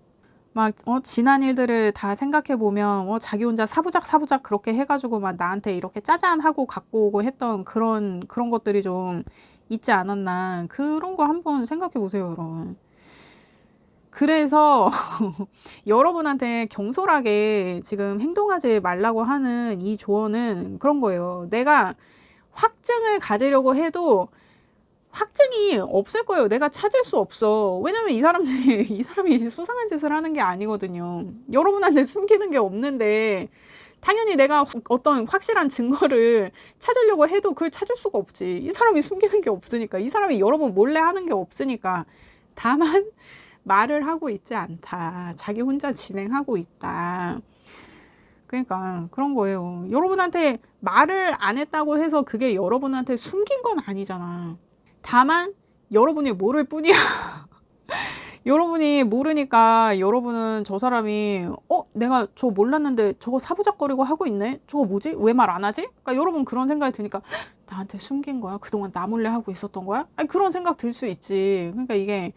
막 지난 일들을 다 생각해보면 자기 혼자 사부작 그렇게 해가지고 막 나한테 이렇게 짜잔하고 갖고 오고 했던 그런 것들이 좀 있지 않았나. 그런 거 한번 생각해보세요, 여러분. 그래서 여러분한테 경솔하게 지금 행동하지 말라고 하는 이 조언은 그런 거예요. 내가 확증을 가지려고 해도 확증이 없을 거예요. 내가 찾을 수 없어. 왜냐면 이 사람들이, 이 사람이 수상한 짓을 하는 게 아니거든요. 여러분한테 숨기는 게 없는데, 당연히 내가 어떤 확실한 증거를 찾으려고 해도 그걸 찾을 수가 없지. 이 사람이 숨기는 게 없으니까. 이 사람이 여러분 몰래 하는 게 없으니까. 다만, 말을 하고 있지 않다. 자기 혼자 진행하고 있다. 그러니까 그런 거예요. 여러분한테 말을 안 했다고 해서 그게 여러분한테 숨긴 건 아니잖아. 다만 여러분이 모를 뿐이야. 여러분이 모르니까 여러분은 저 사람이 내가 저거 몰랐는데 저거 사부작거리고 하고 있네? 저거 뭐지? 왜 말 안 하지? 그러니까 여러분 그런 생각이 드니까 나한테 숨긴 거야? 그동안 나 몰래 하고 있었던 거야? 아니, 그런 생각 들 수 있지. 그러니까 이게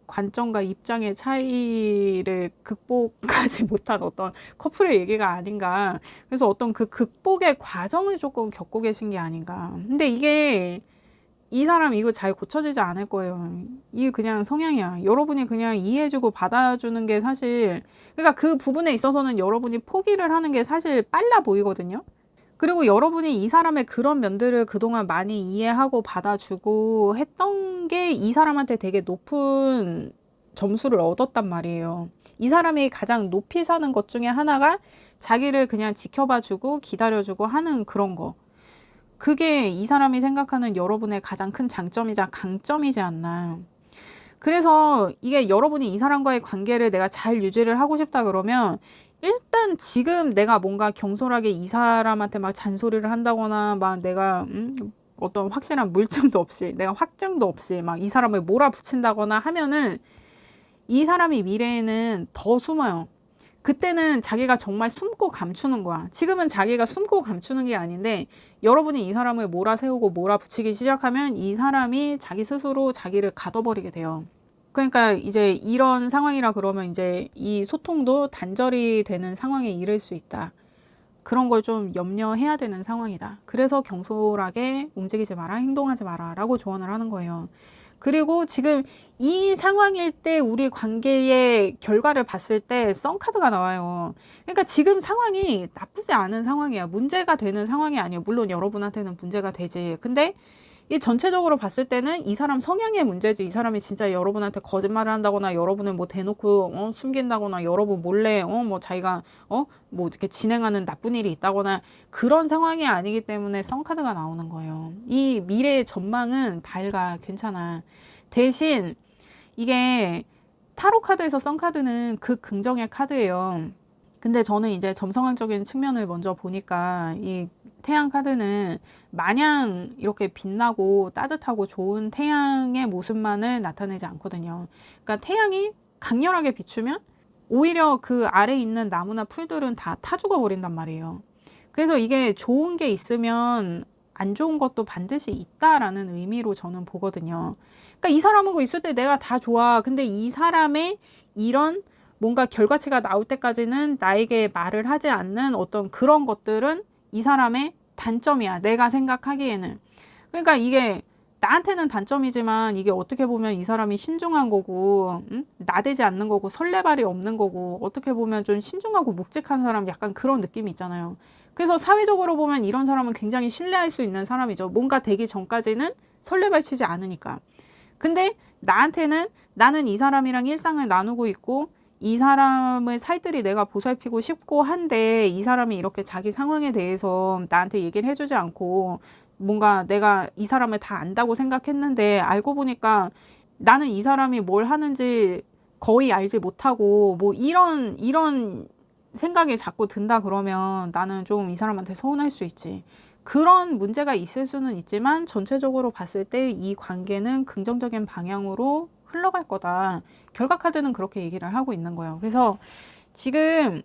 관점과 입장의 차이를 극복하지 못한 어떤 커플의 얘기가 아닌가. 그래서 어떤 그 극복의 과정을 조금 겪고 계신 게 아닌가. 근데 이게 이 사람 이거 잘 고쳐지지 않을 거예요. 이게 그냥 성향이야. 여러분이 그냥 이해해주고 받아주는 게 사실, 그러니까 그 부분에 있어서는 여러분이 포기를 하는 게 사실 빨라 보이거든요. 그리고 여러분이 이 사람의 그런 면들을 그동안 많이 이해하고 받아주고 했던 게 이 사람한테 되게 높은 점수를 얻었단 말이에요. 이 사람이 가장 높이 사는 것 중에 하나가 자기를 그냥 지켜봐주고 기다려주고 하는 그런 거. 그게 이 사람이 생각하는 여러분의 가장 큰 장점이자 강점이지 않나. 그래서 이게 여러분이 이 사람과의 관계를 내가 잘 유지를 하고 싶다 그러면 일단 지금 내가 뭔가 경솔하게 이 사람한테 막 잔소리를 한다거나 막 내가 어떤 확실한 물증도 없이 내가 확증도 없이 막 이 사람을 몰아붙인다거나 하면은 이 사람이 미래에는 더 숨어요. 그때는 자기가 정말 숨고 감추는 거야. 지금은 자기가 숨고 감추는 게 아닌데 여러분이 이 사람을 몰아세우고 몰아붙이기 시작하면 이 사람이 자기 스스로 자기를 가둬버리게 돼요. 그러니까 이제 이런 상황이라 그러면 이제 이 소통도 단절이 되는 상황에 이를 수 있다. 그런 걸 좀 염려해야 되는 상황이다. 그래서 경솔하게 움직이지 마라, 행동하지 마라 라고 조언을 하는 거예요. 그리고 지금 이 상황일 때 우리 관계의 결과를 봤을 때 썬카드가 나와요. 그러니까 지금 상황이 나쁘지 않은 상황이야. 문제가 되는 상황이 아니에요. 물론 여러분한테는 문제가 되지. 근데 이 전체적으로 봤을 때는 이 사람 성향의 문제지. 이 사람이 진짜 여러분한테 거짓말을 한다거나 여러분을 뭐 대놓고 숨긴다거나 여러분 몰래 뭐 자기가 뭐 이렇게 진행하는 나쁜 일이 있다거나 그런 상황이 아니기 때문에 썬카드가 나오는 거예요. 이 미래의 전망은 밝아. 괜찮아. 대신 이게 타로 카드에서 썬카드는 극긍정의 카드예요. 근데 저는 이제 점성학적인 측면을 먼저 보니까 이 태양 카드는 마냥 이렇게 빛나고 따뜻하고 좋은 태양의 모습만을 나타내지 않거든요. 그러니까 태양이 강렬하게 비추면 오히려 그 아래에 있는 나무나 풀들은 다 타 죽어버린단 말이에요. 그래서 이게 좋은 게 있으면 안 좋은 것도 반드시 있다라는 의미로 저는 보거든요. 그러니까 이 사람하고 있을 때 내가 다 좋아. 근데 이 사람의 이런 뭔가 결과치가 나올 때까지는 나에게 말을 하지 않는 어떤 그런 것들은 이 사람의 단점이야. 내가 생각하기에는. 그러니까 이게 나한테는 단점이지만 이게 어떻게 보면 이 사람이 신중한 거고 나대지 않는 거고 설레발이 없는 거고 어떻게 보면 좀 신중하고 묵직한 사람 약간 그런 느낌이 있잖아요. 그래서 사회적으로 보면 이런 사람은 굉장히 신뢰할 수 있는 사람이죠. 뭔가 되기 전까지는 설레발치지 않으니까. 근데 나한테는 나는 이 사람이랑 일상을 나누고 있고 이 사람의 살들이 내가 보살피고 싶고 한데 이 사람이 이렇게 자기 상황에 대해서 나한테 얘기를 해주지 않고 뭔가 내가 이 사람을 다 안다고 생각했는데 알고 보니까 나는 이 사람이 뭘 하는지 거의 알지 못하고 뭐 이런 생각이 자꾸 든다 그러면 나는 좀 이 사람한테 서운할 수 있지. 그런 문제가 있을 수는 있지만 전체적으로 봤을 때 이 관계는 긍정적인 방향으로 흘러갈 거다. 결과 카드는 그렇게 얘기를 하고 있는 거예요. 그래서 지금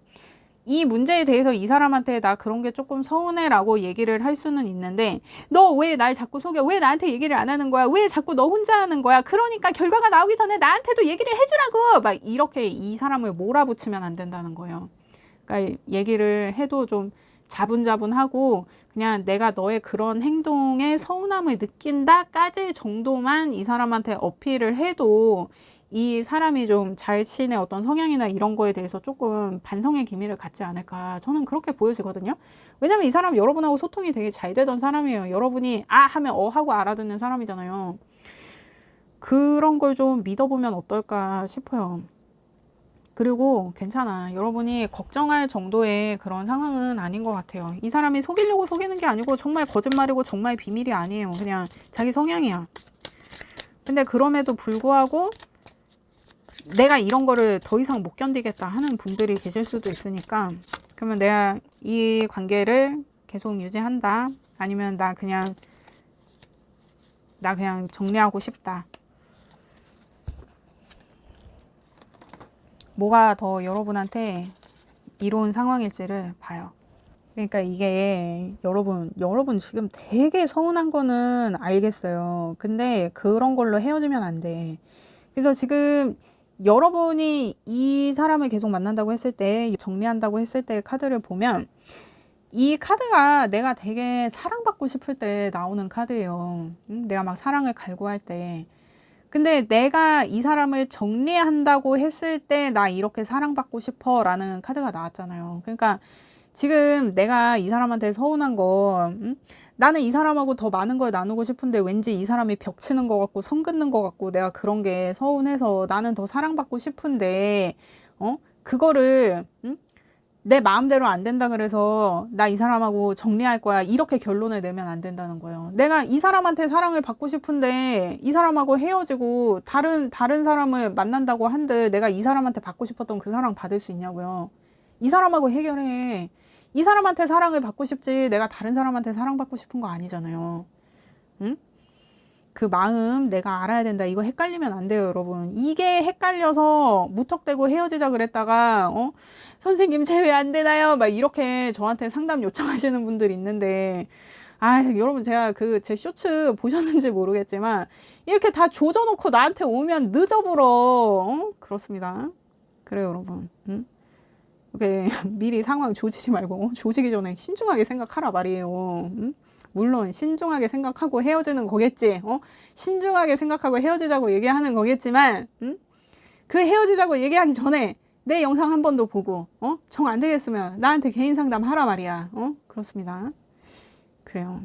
이 문제에 대해서 이 사람한테 나 그런 게 조금 서운해 라고 얘기를 할 수는 있는데 너 왜 날 자꾸 속여? 왜 나한테 얘기를 안 하는 거야? 왜 자꾸 너 혼자 하는 거야? 그러니까 결과가 나오기 전에 나한테도 얘기를 해주라고! 막 이렇게 이 사람을 몰아붙이면 안 된다는 거예요. 그러니까 얘기를 해도 좀 자분자분하고 그냥 내가 너의 그런 행동에 서운함을 느낀다까지 정도만 이 사람한테 어필을 해도 이 사람이 좀 자신의 어떤 성향이나 이런 거에 대해서 조금 반성의 기미를 갖지 않을까 저는 그렇게 보여지거든요. 왜냐면 이 사람 여러분하고 소통이 되게 잘 되던 사람이에요. 여러분이 아 하면 어 하고 알아듣는 사람이잖아요. 그런 걸 좀 믿어보면 어떨까 싶어요. 그리고 괜찮아. 여러분이 걱정할 정도의 그런 상황은 아닌 것 같아요. 이 사람이 속이려고 속이는 게 아니고 정말 거짓말이고 정말 비밀이 아니에요. 그냥 자기 성향이야. 근데 그럼에도 불구하고 내가 이런 거를 더 이상 못 견디겠다 하는 분들이 계실 수도 있으니까, 그러면 내가 이 관계를 계속 유지한다, 아니면 나 그냥 정리하고 싶다. 뭐가 더 여러분한테 이로운 상황일지를 봐요. 그러니까 이게 여러분 지금 되게 서운한 거는 알겠어요. 근데 그런 걸로 헤어지면 안 돼. 그래서 지금 여러분이 이 사람을 계속 만난다고 했을 때, 정리한다고 했을 때 카드를 보면, 이 카드가 내가 되게 사랑받고 싶을 때 나오는 카드예요. 내가 막 사랑을 갈구할 때. 근데 내가 이 사람을 정리한다고 했을 때 나 이렇게 사랑받고 싶어 라는 카드가 나왔잖아요. 그러니까 지금 내가 이 사람한테 서운한 거, 나는 이 사람하고 더 많은 걸 나누고 싶은데 왠지 이 사람이 벽치는 것 같고 선 긋는 것 같고 내가 그런 게 서운해서 나는 더 사랑받고 싶은데, 그거를 내 마음대로 안 된다 그래서 나 이 사람하고 정리할 거야 이렇게 결론을 내면 안 된다는 거예요. 내가 이 사람한테 사랑을 받고 싶은데 이 사람하고 헤어지고 다른 사람을 만난다고 한들 내가 이 사람한테 받고 싶었던 그 사랑 받을 수 있냐고요. 이 사람하고 해결해. 이 사람한테 사랑을 받고 싶지 내가 다른 사람한테 사랑받고 싶은 거 아니잖아요. 응? 그 마음 내가 알아야 된다. 이거 헷갈리면 안 돼요, 여러분. 이게 헷갈려서 무턱대고 헤어지자 그랬다가 선생님 제 왜 안 되나요? 막 이렇게 저한테 상담 요청하시는 분들이 있는데, 여러분 제가 제 쇼츠 보셨는지 모르겠지만 이렇게 다 조져놓고 나한테 오면 늦어불어. 그렇습니다. 그래요, 여러분. 응? 이렇게 미리 상황 조지지 말고 조지기 전에 신중하게 생각하라 말이에요. 응? 물론 신중하게 생각하고 헤어지는 거겠지. 신중하게 생각하고 헤어지자고 얘기하는 거겠지만, 그 헤어지자고 얘기하기 전에 내 영상 한 번 더 보고, 정 안 되겠으면 나한테 개인 상담 하라 말이야. 그렇습니다. 그래요.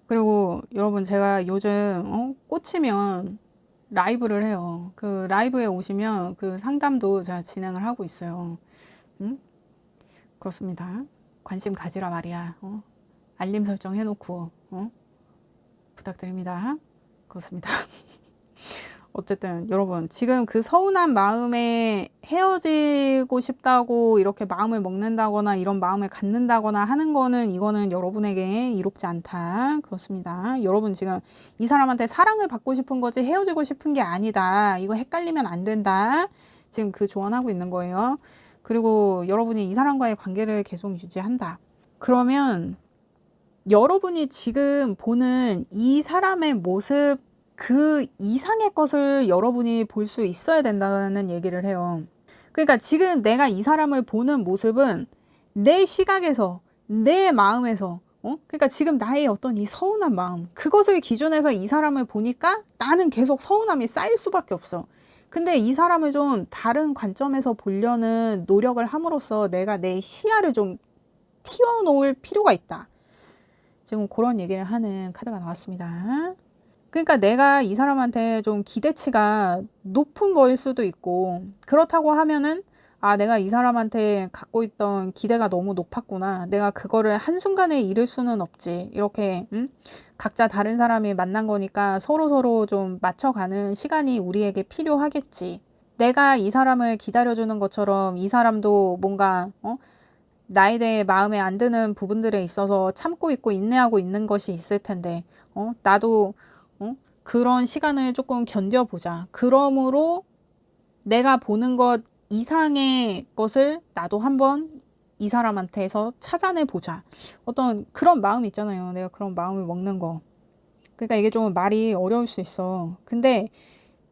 그리고 여러분 제가 요즘 꽂히면 라이브를 해요. 그 라이브에 오시면 그 상담도 제가 진행을 하고 있어요. 그렇습니다. 관심 가지라 말이야. 알림 설정 해놓고 부탁드립니다. 그렇습니다. 어쨌든 여러분 지금 그 서운한 마음에 헤어지고 싶다고 이렇게 마음을 먹는다거나 이런 마음을 갖는다거나 하는 거는 이거는 여러분에게 이롭지 않다. 그렇습니다. 여러분 지금 이 사람한테 사랑을 받고 싶은 거지 헤어지고 싶은 게 아니다. 이거 헷갈리면 안 된다. 지금 그 조언하고 있는 거예요. 그리고 여러분이 이 사람과의 관계를 계속 유지한다. 그러면 여러분이 지금 보는 이 사람의 모습 그 이상의 것을 여러분이 볼 수 있어야 된다는 얘기를 해요. 그러니까 지금 내가 이 사람을 보는 모습은 내 시각에서, 내 마음에서, 그러니까 지금 나의 어떤 이 서운한 마음, 그것을 기준해서 이 사람을 보니까 나는 계속 서운함이 쌓일 수밖에 없어. 근데 이 사람을 좀 다른 관점에서 보려는 노력을 함으로써 내가 내 시야를 좀 튀어놓을 필요가 있다. 지금 그런 얘기를 하는 카드가 나왔습니다. 그러니까 내가 이 사람한테 좀 기대치가 높은 거일 수도 있고, 그렇다고 하면은 내가 이 사람한테 갖고 있던 기대가 너무 높았구나. 내가 그거를 한순간에 잃을 수는 없지. 이렇게 각자 다른 사람이 만난 거니까 서로 좀 맞춰가는 시간이 우리에게 필요하겠지. 내가 이 사람을 기다려주는 것처럼 이 사람도 뭔가 나에 대해 마음에 안 드는 부분들에 있어서 참고 있고 인내하고 있는 것이 있을 텐데 나도 그런 시간을 조금 견뎌보자. 그러므로 내가 보는 것 이상의 것을 나도 한번 이 사람한테서 찾아내보자. 어떤 그런 마음 있잖아요. 내가 그런 마음을 먹는 거. 그러니까 이게 좀 말이 어려울 수 있어. 근데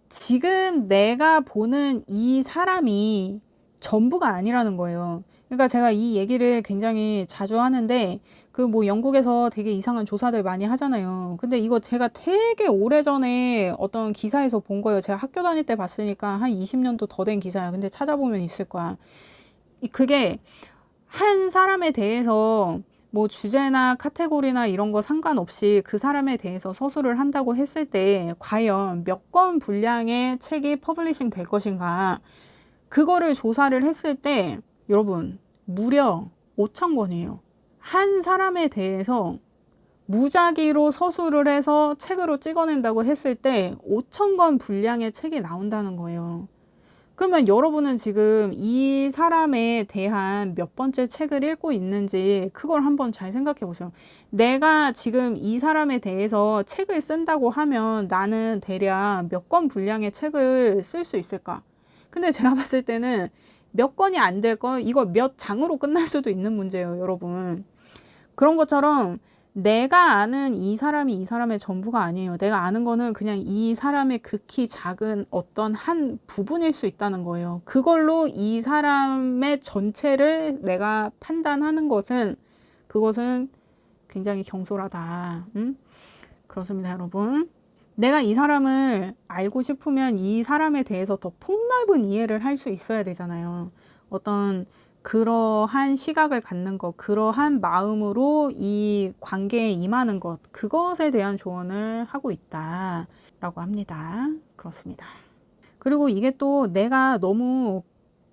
지금 내가 보는 이 사람이 전부가 아니라는 거예요. 그러니까 제가 이 얘기를 굉장히 자주 하는데 그 뭐 영국에서 되게 이상한 조사들 많이 하잖아요. 근데 이거 제가 되게 오래전에 어떤 기사에서 본 거예요. 제가 학교 다닐 때 봤으니까 한 20년도 더 된 기사야. 근데 찾아보면 있을 거야. 그게 한 사람에 대해서 뭐 주제나 카테고리나 이런 거 상관없이 그 사람에 대해서 서술을 한다고 했을 때 과연 몇 권 분량의 책이 퍼블리싱 될 것인가, 그거를 조사를 했을 때 여러분 무려 5,000권이에요. 한 사람에 대해서 무작위로 서술을 해서 책으로 찍어낸다고 했을 때 5,000권 분량의 책이 나온다는 거예요. 그러면 여러분은 지금 이 사람에 대한 몇 번째 책을 읽고 있는지 그걸 한번 잘 생각해 보세요. 내가 지금 이 사람에 대해서 책을 쓴다고 하면 나는 대략 몇 권 분량의 책을 쓸 수 있을까? 근데 제가 봤을 때는 몇 권이 안 될 거, 이거 몇 장으로 끝날 수도 있는 문제예요, 여러분. 그런 것처럼 내가 아는 이 사람이 이 사람의 전부가 아니에요. 내가 아는 거는 그냥 이 사람의 극히 작은 어떤 한 부분일 수 있다는 거예요. 그걸로 이 사람의 전체를 내가 판단하는 것은, 그것은 굉장히 경솔하다. 그렇습니다, 여러분. 내가 이 사람을 알고 싶으면 이 사람에 대해서 더 폭넓은 이해를 할 수 있어야 되잖아요. 어떤 그러한 시각을 갖는 것, 그러한 마음으로 이 관계에 임하는 것, 그것에 대한 조언을 하고 있다라고 합니다. 그렇습니다. 그리고 이게 또 내가 너무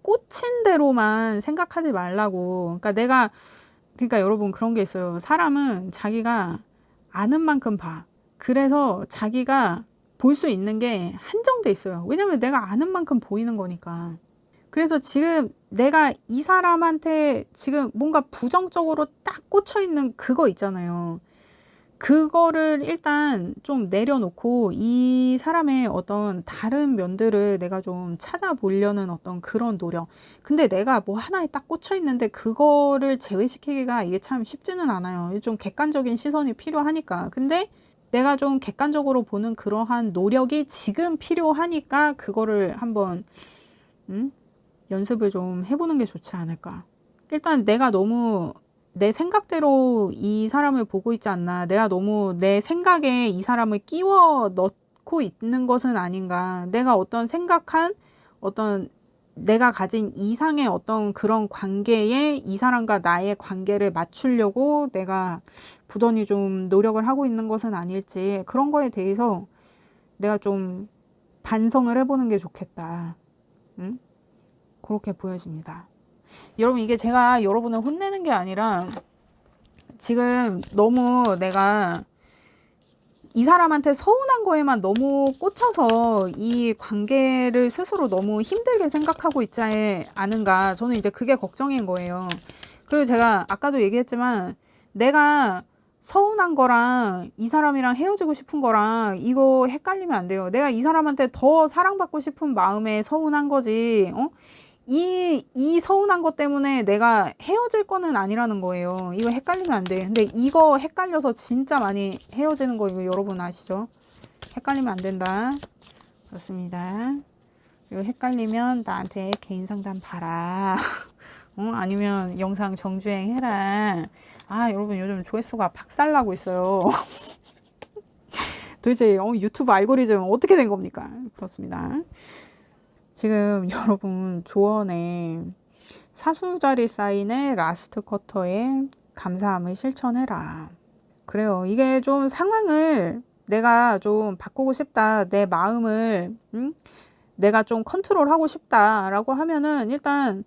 꽂힌 대로만 생각하지 말라고. 그러니까 여러분 그런 게 있어요. 사람은 자기가 아는 만큼 봐. 그래서 자기가 볼 수 있는 게 한정돼 있어요. 왜냐면 내가 아는 만큼 보이는 거니까. 그래서 지금 내가 이 사람한테 지금 뭔가 부정적으로 딱 꽂혀 있는 그거 있잖아요. 그거를 일단 좀 내려놓고 이 사람의 어떤 다른 면들을 내가 좀 찾아보려는 어떤 그런 노력. 근데 내가 뭐 하나에 딱 꽂혀 있는데 그거를 제외시키기가 이게 참 쉽지는 않아요. 좀 객관적인 시선이 필요하니까. 근데 내가 좀 객관적으로 보는 그러한 노력이 지금 필요하니까 그거를 한번 연습을 좀 해보는 게 좋지 않을까. 일단 내가 너무 내 생각대로 이 사람을 보고 있지 않나. 내가 너무 내 생각에 이 사람을 끼워 넣고 있는 것은 아닌가. 내가 어떤 생각한 어떤 내가 가진 이상의 어떤 그런 관계에 이 사람과 나의 관계를 맞추려고 내가 부단히 좀 노력을 하고 있는 것은 아닐지, 그런 거에 대해서 내가 좀 반성을 해보는 게 좋겠다. 그렇게 보여집니다. 여러분 이게 제가 여러분을 혼내는 게 아니라 지금 너무 내가 이 사람한테 서운한 거에만 너무 꽂혀서 이 관계를 스스로 너무 힘들게 생각하고 있지 않은가. 저는 이제 그게 걱정인 거예요. 그리고 제가 아까도 얘기했지만 내가 서운한 거랑 이 사람이랑 헤어지고 싶은 거랑 이거 헷갈리면 안 돼요. 내가 이 사람한테 더 사랑받고 싶은 마음에 서운한 거지. 이 서운한 것 때문에 내가 헤어질 거는 아니라는 거예요. 이거 헷갈리면 안 돼. 근데 이거 헷갈려서 진짜 많이 헤어지는 거 이거 여러분 아시죠? 헷갈리면 안 된다. 그렇습니다. 이거 헷갈리면 나한테 개인 상담 봐라. 아니면 영상 정주행 해라. 아, 여러분 요즘 조회수가 박살나고 있어요. 도대체 유튜브 알고리즘 어떻게 된 겁니까? 그렇습니다. 지금 여러분 조언에 사수자리 사인의 라스트 쿼터에 감사함을 실천해라. 그래요. 이게 좀 상황을 내가 좀 바꾸고 싶다. 내 마음을 내가 좀 컨트롤하고 싶다라고 하면은 일단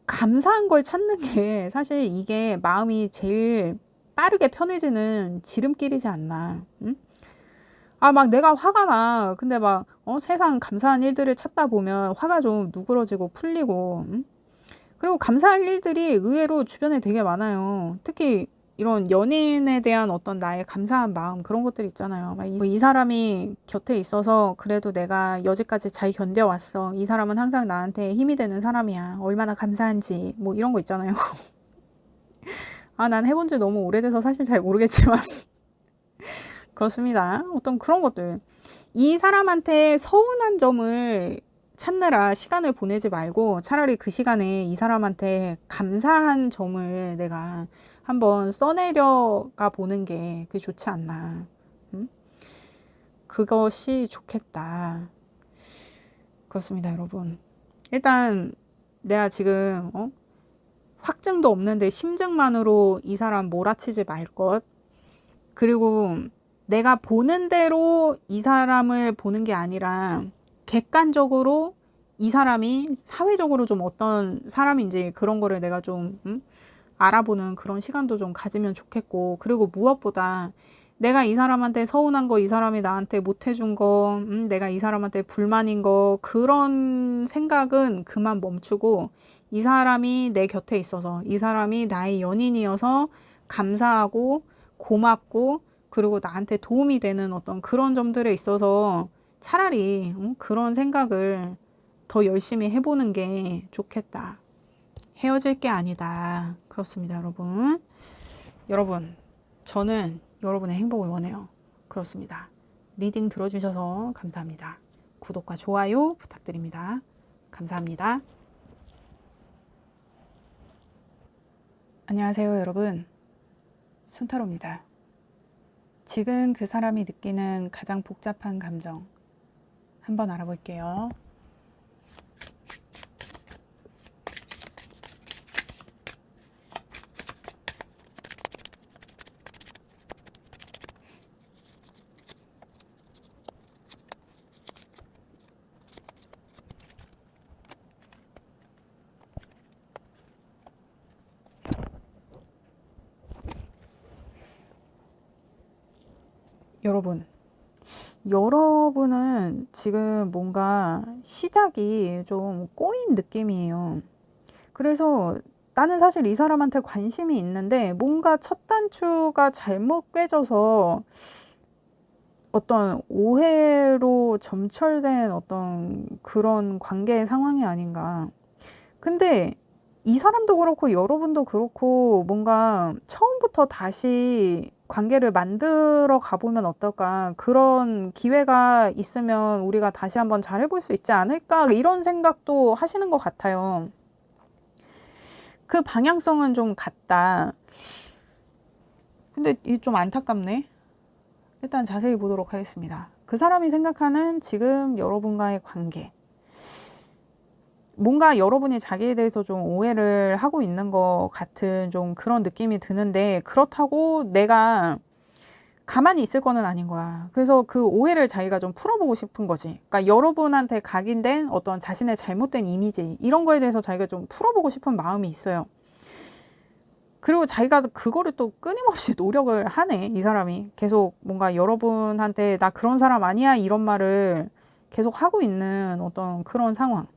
감사한 걸 찾는 게 사실 이게 마음이 제일 빠르게 편해지는 지름길이지 않나. 막 내가 화가 나. 근데 막 세상 감사한 일들을 찾다 보면 화가 좀 누그러지고 풀리고. 그리고 감사할 일들이 의외로 주변에 되게 많아요. 특히 이런 연인에 대한 어떤 나의 감사한 마음, 그런 것들 있잖아요. 막 이 사람이 곁에 있어서 그래도 내가 여지까지 잘 견뎌왔어. 이 사람은 항상 나한테 힘이 되는 사람이야. 얼마나 감사한지. 뭐 이런 거 있잖아요. 난 해본 지 너무 오래돼서 사실 잘 모르겠지만 그렇습니다. 어떤 그런 것들. 이 사람한테 서운한 점을 찾느라 시간을 보내지 말고 차라리 그 시간에 이 사람한테 감사한 점을 내가 한번 써내려가 보는 게 그게 좋지 않나. 그것이 좋겠다. 그렇습니다, 여러분. 일단 내가 지금 확증도 없는데 심증만으로 이 사람 몰아치지 말 것. 그리고 내가 보는 대로 이 사람을 보는 게 아니라 객관적으로 이 사람이 사회적으로 좀 어떤 사람인지 그런 거를 내가 좀 알아보는 그런 시간도 좀 가지면 좋겠고, 그리고 무엇보다 내가 이 사람한테 서운한 거, 이 사람이 나한테 못 해준 거, 내가 이 사람한테 불만인 거, 그런 생각은 그만 멈추고 이 사람이 내 곁에 있어서, 이 사람이 나의 연인이어서 감사하고 고맙고 그리고 나한테 도움이 되는 어떤 그런 점들에 있어서 차라리 그런 생각을 더 열심히 해보는 게 좋겠다. 헤어질 게 아니다. 그렇습니다, 여러분. 여러분, 저는 여러분의 행복을 원해요. 그렇습니다. 리딩 들어주셔서 감사합니다. 구독과 좋아요 부탁드립니다. 감사합니다. 안녕하세요, 여러분. 순타로입니다. 지금 그 사람이 느끼는 가장 복잡한 감정 한번 알아볼게요. 여러분은 지금 뭔가 시작이 좀 꼬인 느낌이에요. 그래서 나는 사실 이 사람한테 관심이 있는데 뭔가 첫 단추가 잘못 꿰져서 어떤 오해로 점철된 어떤 그런 관계의 상황이 아닌가. 근데 이 사람도 그렇고 여러분도 그렇고 뭔가 처음부터 다시 관계를 만들어 가보면 어떨까. 그런 기회가 있으면 우리가 다시 한번 잘해볼 수 있지 않을까. 이런 생각도 하시는 것 같아요. 그 방향성은 좀 같다. 근데 이게 좀 안타깝네. 일단 자세히 보도록 하겠습니다. 그 사람이 생각하는 지금 여러분과의 관계. 뭔가 여러분이 자기에 대해서 좀 오해를 하고 있는 것 같은 좀 그런 느낌이 드는데, 그렇다고 내가 가만히 있을 거는 아닌 거야. 그래서 그 오해를 자기가 좀 풀어보고 싶은 거지. 그러니까 여러분한테 각인된 어떤 자신의 잘못된 이미지, 이런 거에 대해서 자기가 좀 풀어보고 싶은 마음이 있어요. 그리고 자기가 그거를 또 끊임없이 노력을 하네, 이 사람이. 계속 뭔가 여러분한테 나 그런 사람 아니야, 이런 말을 계속 하고 있는 어떤 그런 상황.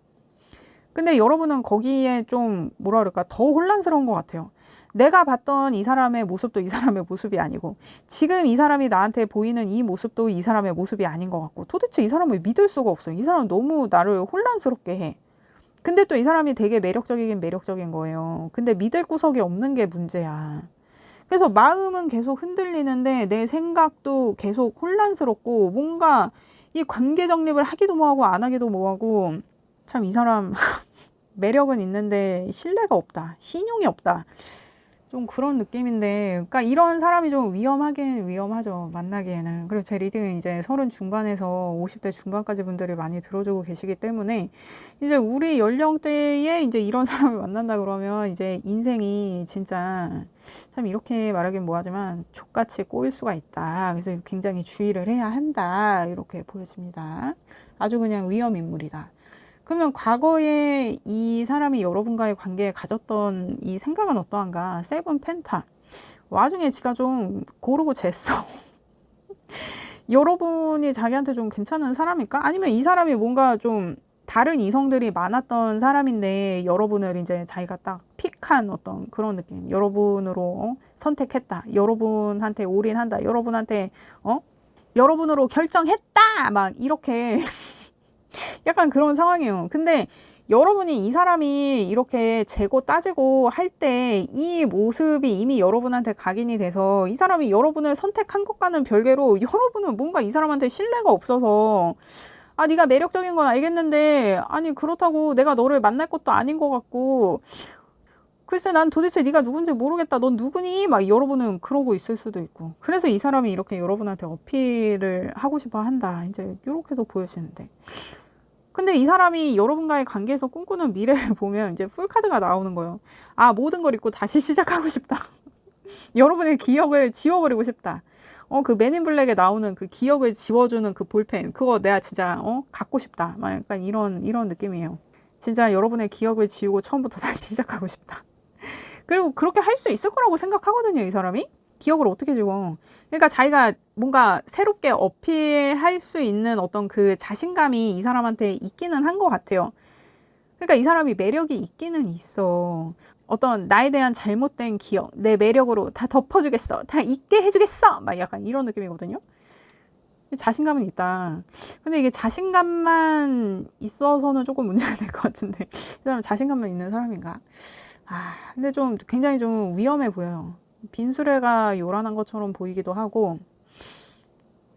근데 여러분은 거기에 좀 뭐라 그럴까, 더 혼란스러운 것 같아요. 내가 봤던 이 사람의 모습도 이 사람의 모습이 아니고, 지금 이 사람이 나한테 보이는 이 모습도 이 사람의 모습이 아닌 것 같고, 도대체 이 사람을 믿을 수가 없어요. 이 사람은 너무 나를 혼란스럽게 해. 근데 또 이 사람이 되게 매력적이긴 매력적인 거예요. 근데 믿을 구석이 없는 게 문제야. 그래서 마음은 계속 흔들리는데 내 생각도 계속 혼란스럽고, 뭔가 이 관계 정립을 하기도 뭐하고 안 하기도 뭐하고, 참 이 사람 매력은 있는데 신뢰가 없다, 신용이 없다, 좀 그런 느낌인데, 그러니까 이런 사람이 좀 위험하긴 위험하죠, 만나기에는. 그리고 제 리딩은 이제 30 중반에서 50대 중반까지 분들이 많이 들어주고 계시기 때문에, 이제 우리 연령대에 이제 이런 사람을 만난다 그러면 이제 인생이 진짜, 참 이렇게 말하긴 뭐하지만 족같이 꼬일 수가 있다. 그래서 굉장히 주의를 해야 한다, 이렇게 보여집니다. 아주 그냥 위험 인물이다. 그러면 과거에 이 사람이 여러분과의 관계에 가졌던 이 생각은 어떠한가? 세븐 펜타. 와중에 지가 좀 고르고 쟀어. 여러분이 자기한테 좀 괜찮은 사람일까? 아니면 이 사람이 뭔가 좀 다른 이성들이 많았던 사람인데 여러분을 이제 자기가 딱 픽한 어떤 그런 느낌. 여러분으로 선택했다. 여러분한테 올인한다. 여러분한테 여러분으로 결정했다. 막 이렇게 약간 그런 상황이에요. 근데 여러분이 이 사람이 이렇게 재고 따지고 할 때 이 모습이 이미 여러분한테 각인이 돼서 이 사람이 여러분을 선택한 것과는 별개로 여러분은 뭔가 이 사람한테 신뢰가 없어서, 아, 네가 매력적인 건 알겠는데, 아니 그렇다고 내가 너를 만날 것도 아닌 것 같고, 글쎄 난 도대체 네가 누군지 모르겠다, 넌 누구니? 막 여러분은 그러고 있을 수도 있고, 그래서 이 사람이 이렇게 여러분한테 어필을 하고 싶어 한다, 이제 이렇게도 보여지는데, 근데 이 사람이 여러분과의 관계에서 꿈꾸는 미래를 보면 이제 풀카드가 나오는 거예요. 아, 모든 걸 잊고 다시 시작하고 싶다. 여러분의 기억을 지워버리고 싶다. 그 맨인 블랙에 나오는 그 기억을 지워주는 그 볼펜, 그거 내가 진짜, 갖고 싶다. 막 약간 이런 느낌이에요. 진짜 여러분의 기억을 지우고 처음부터 다시 시작하고 싶다. 그리고 그렇게 할 수 있을 거라고 생각하거든요, 이 사람이. 기억을 어떻게 지워. 그러니까 자기가 뭔가 새롭게 어필할 수 있는 어떤 그 자신감이 이 사람한테 있기는 한 것 같아요. 그러니까 이 사람이 매력이 있기는 있어. 어떤 나에 대한 잘못된 기억, 내 매력으로 다 덮어주겠어. 다 잊게 해주겠어. 막 약간 이런 느낌이거든요. 자신감은 있다. 근데 이게 자신감만 있어서는 조금 문제가 될 것 같은데. 이 사람 자신감만 있는 사람인가? 근데 좀 굉장히 좀 위험해 보여요. 빈수레가 요란한 것처럼 보이기도 하고,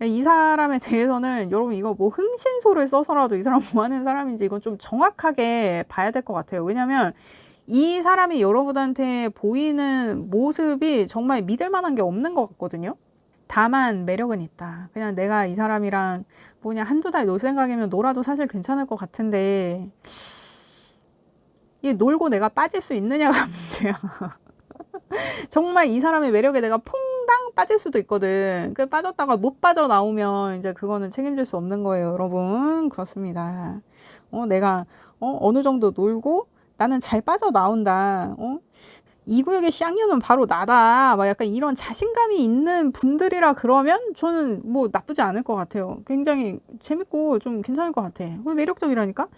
이 사람에 대해서는 여러분 이거 뭐 흥신소를 써서라도 이 사람 뭐 하는 사람인지 이건 좀 정확하게 봐야 될 것 같아요. 왜냐면 이 사람이 여러분한테 보이는 모습이 정말 믿을 만한 게 없는 것 같거든요. 다만 매력은 있다. 그냥 내가 이 사람이랑 뭐냐 한두 달 놀 생각이면 놀아도 사실 괜찮을 것 같은데, 이 놀고 내가 빠질 수 있느냐가 문제야. 정말 이 사람의 매력에 내가 퐁당 빠질 수도 있거든. 그 빠졌다가 못 빠져나오면 이제 그거는 책임질 수 없는 거예요, 여러분. 그렇습니다. 내가 어느 정도 놀고 나는 잘 빠져나온다. 이 구역의 쌍년은 바로 나다. 막 약간 이런 자신감이 있는 분들이라 그러면 저는 뭐 나쁘지 않을 것 같아요. 굉장히 재밌고 좀 괜찮을 것 같아. 매력적이라니까?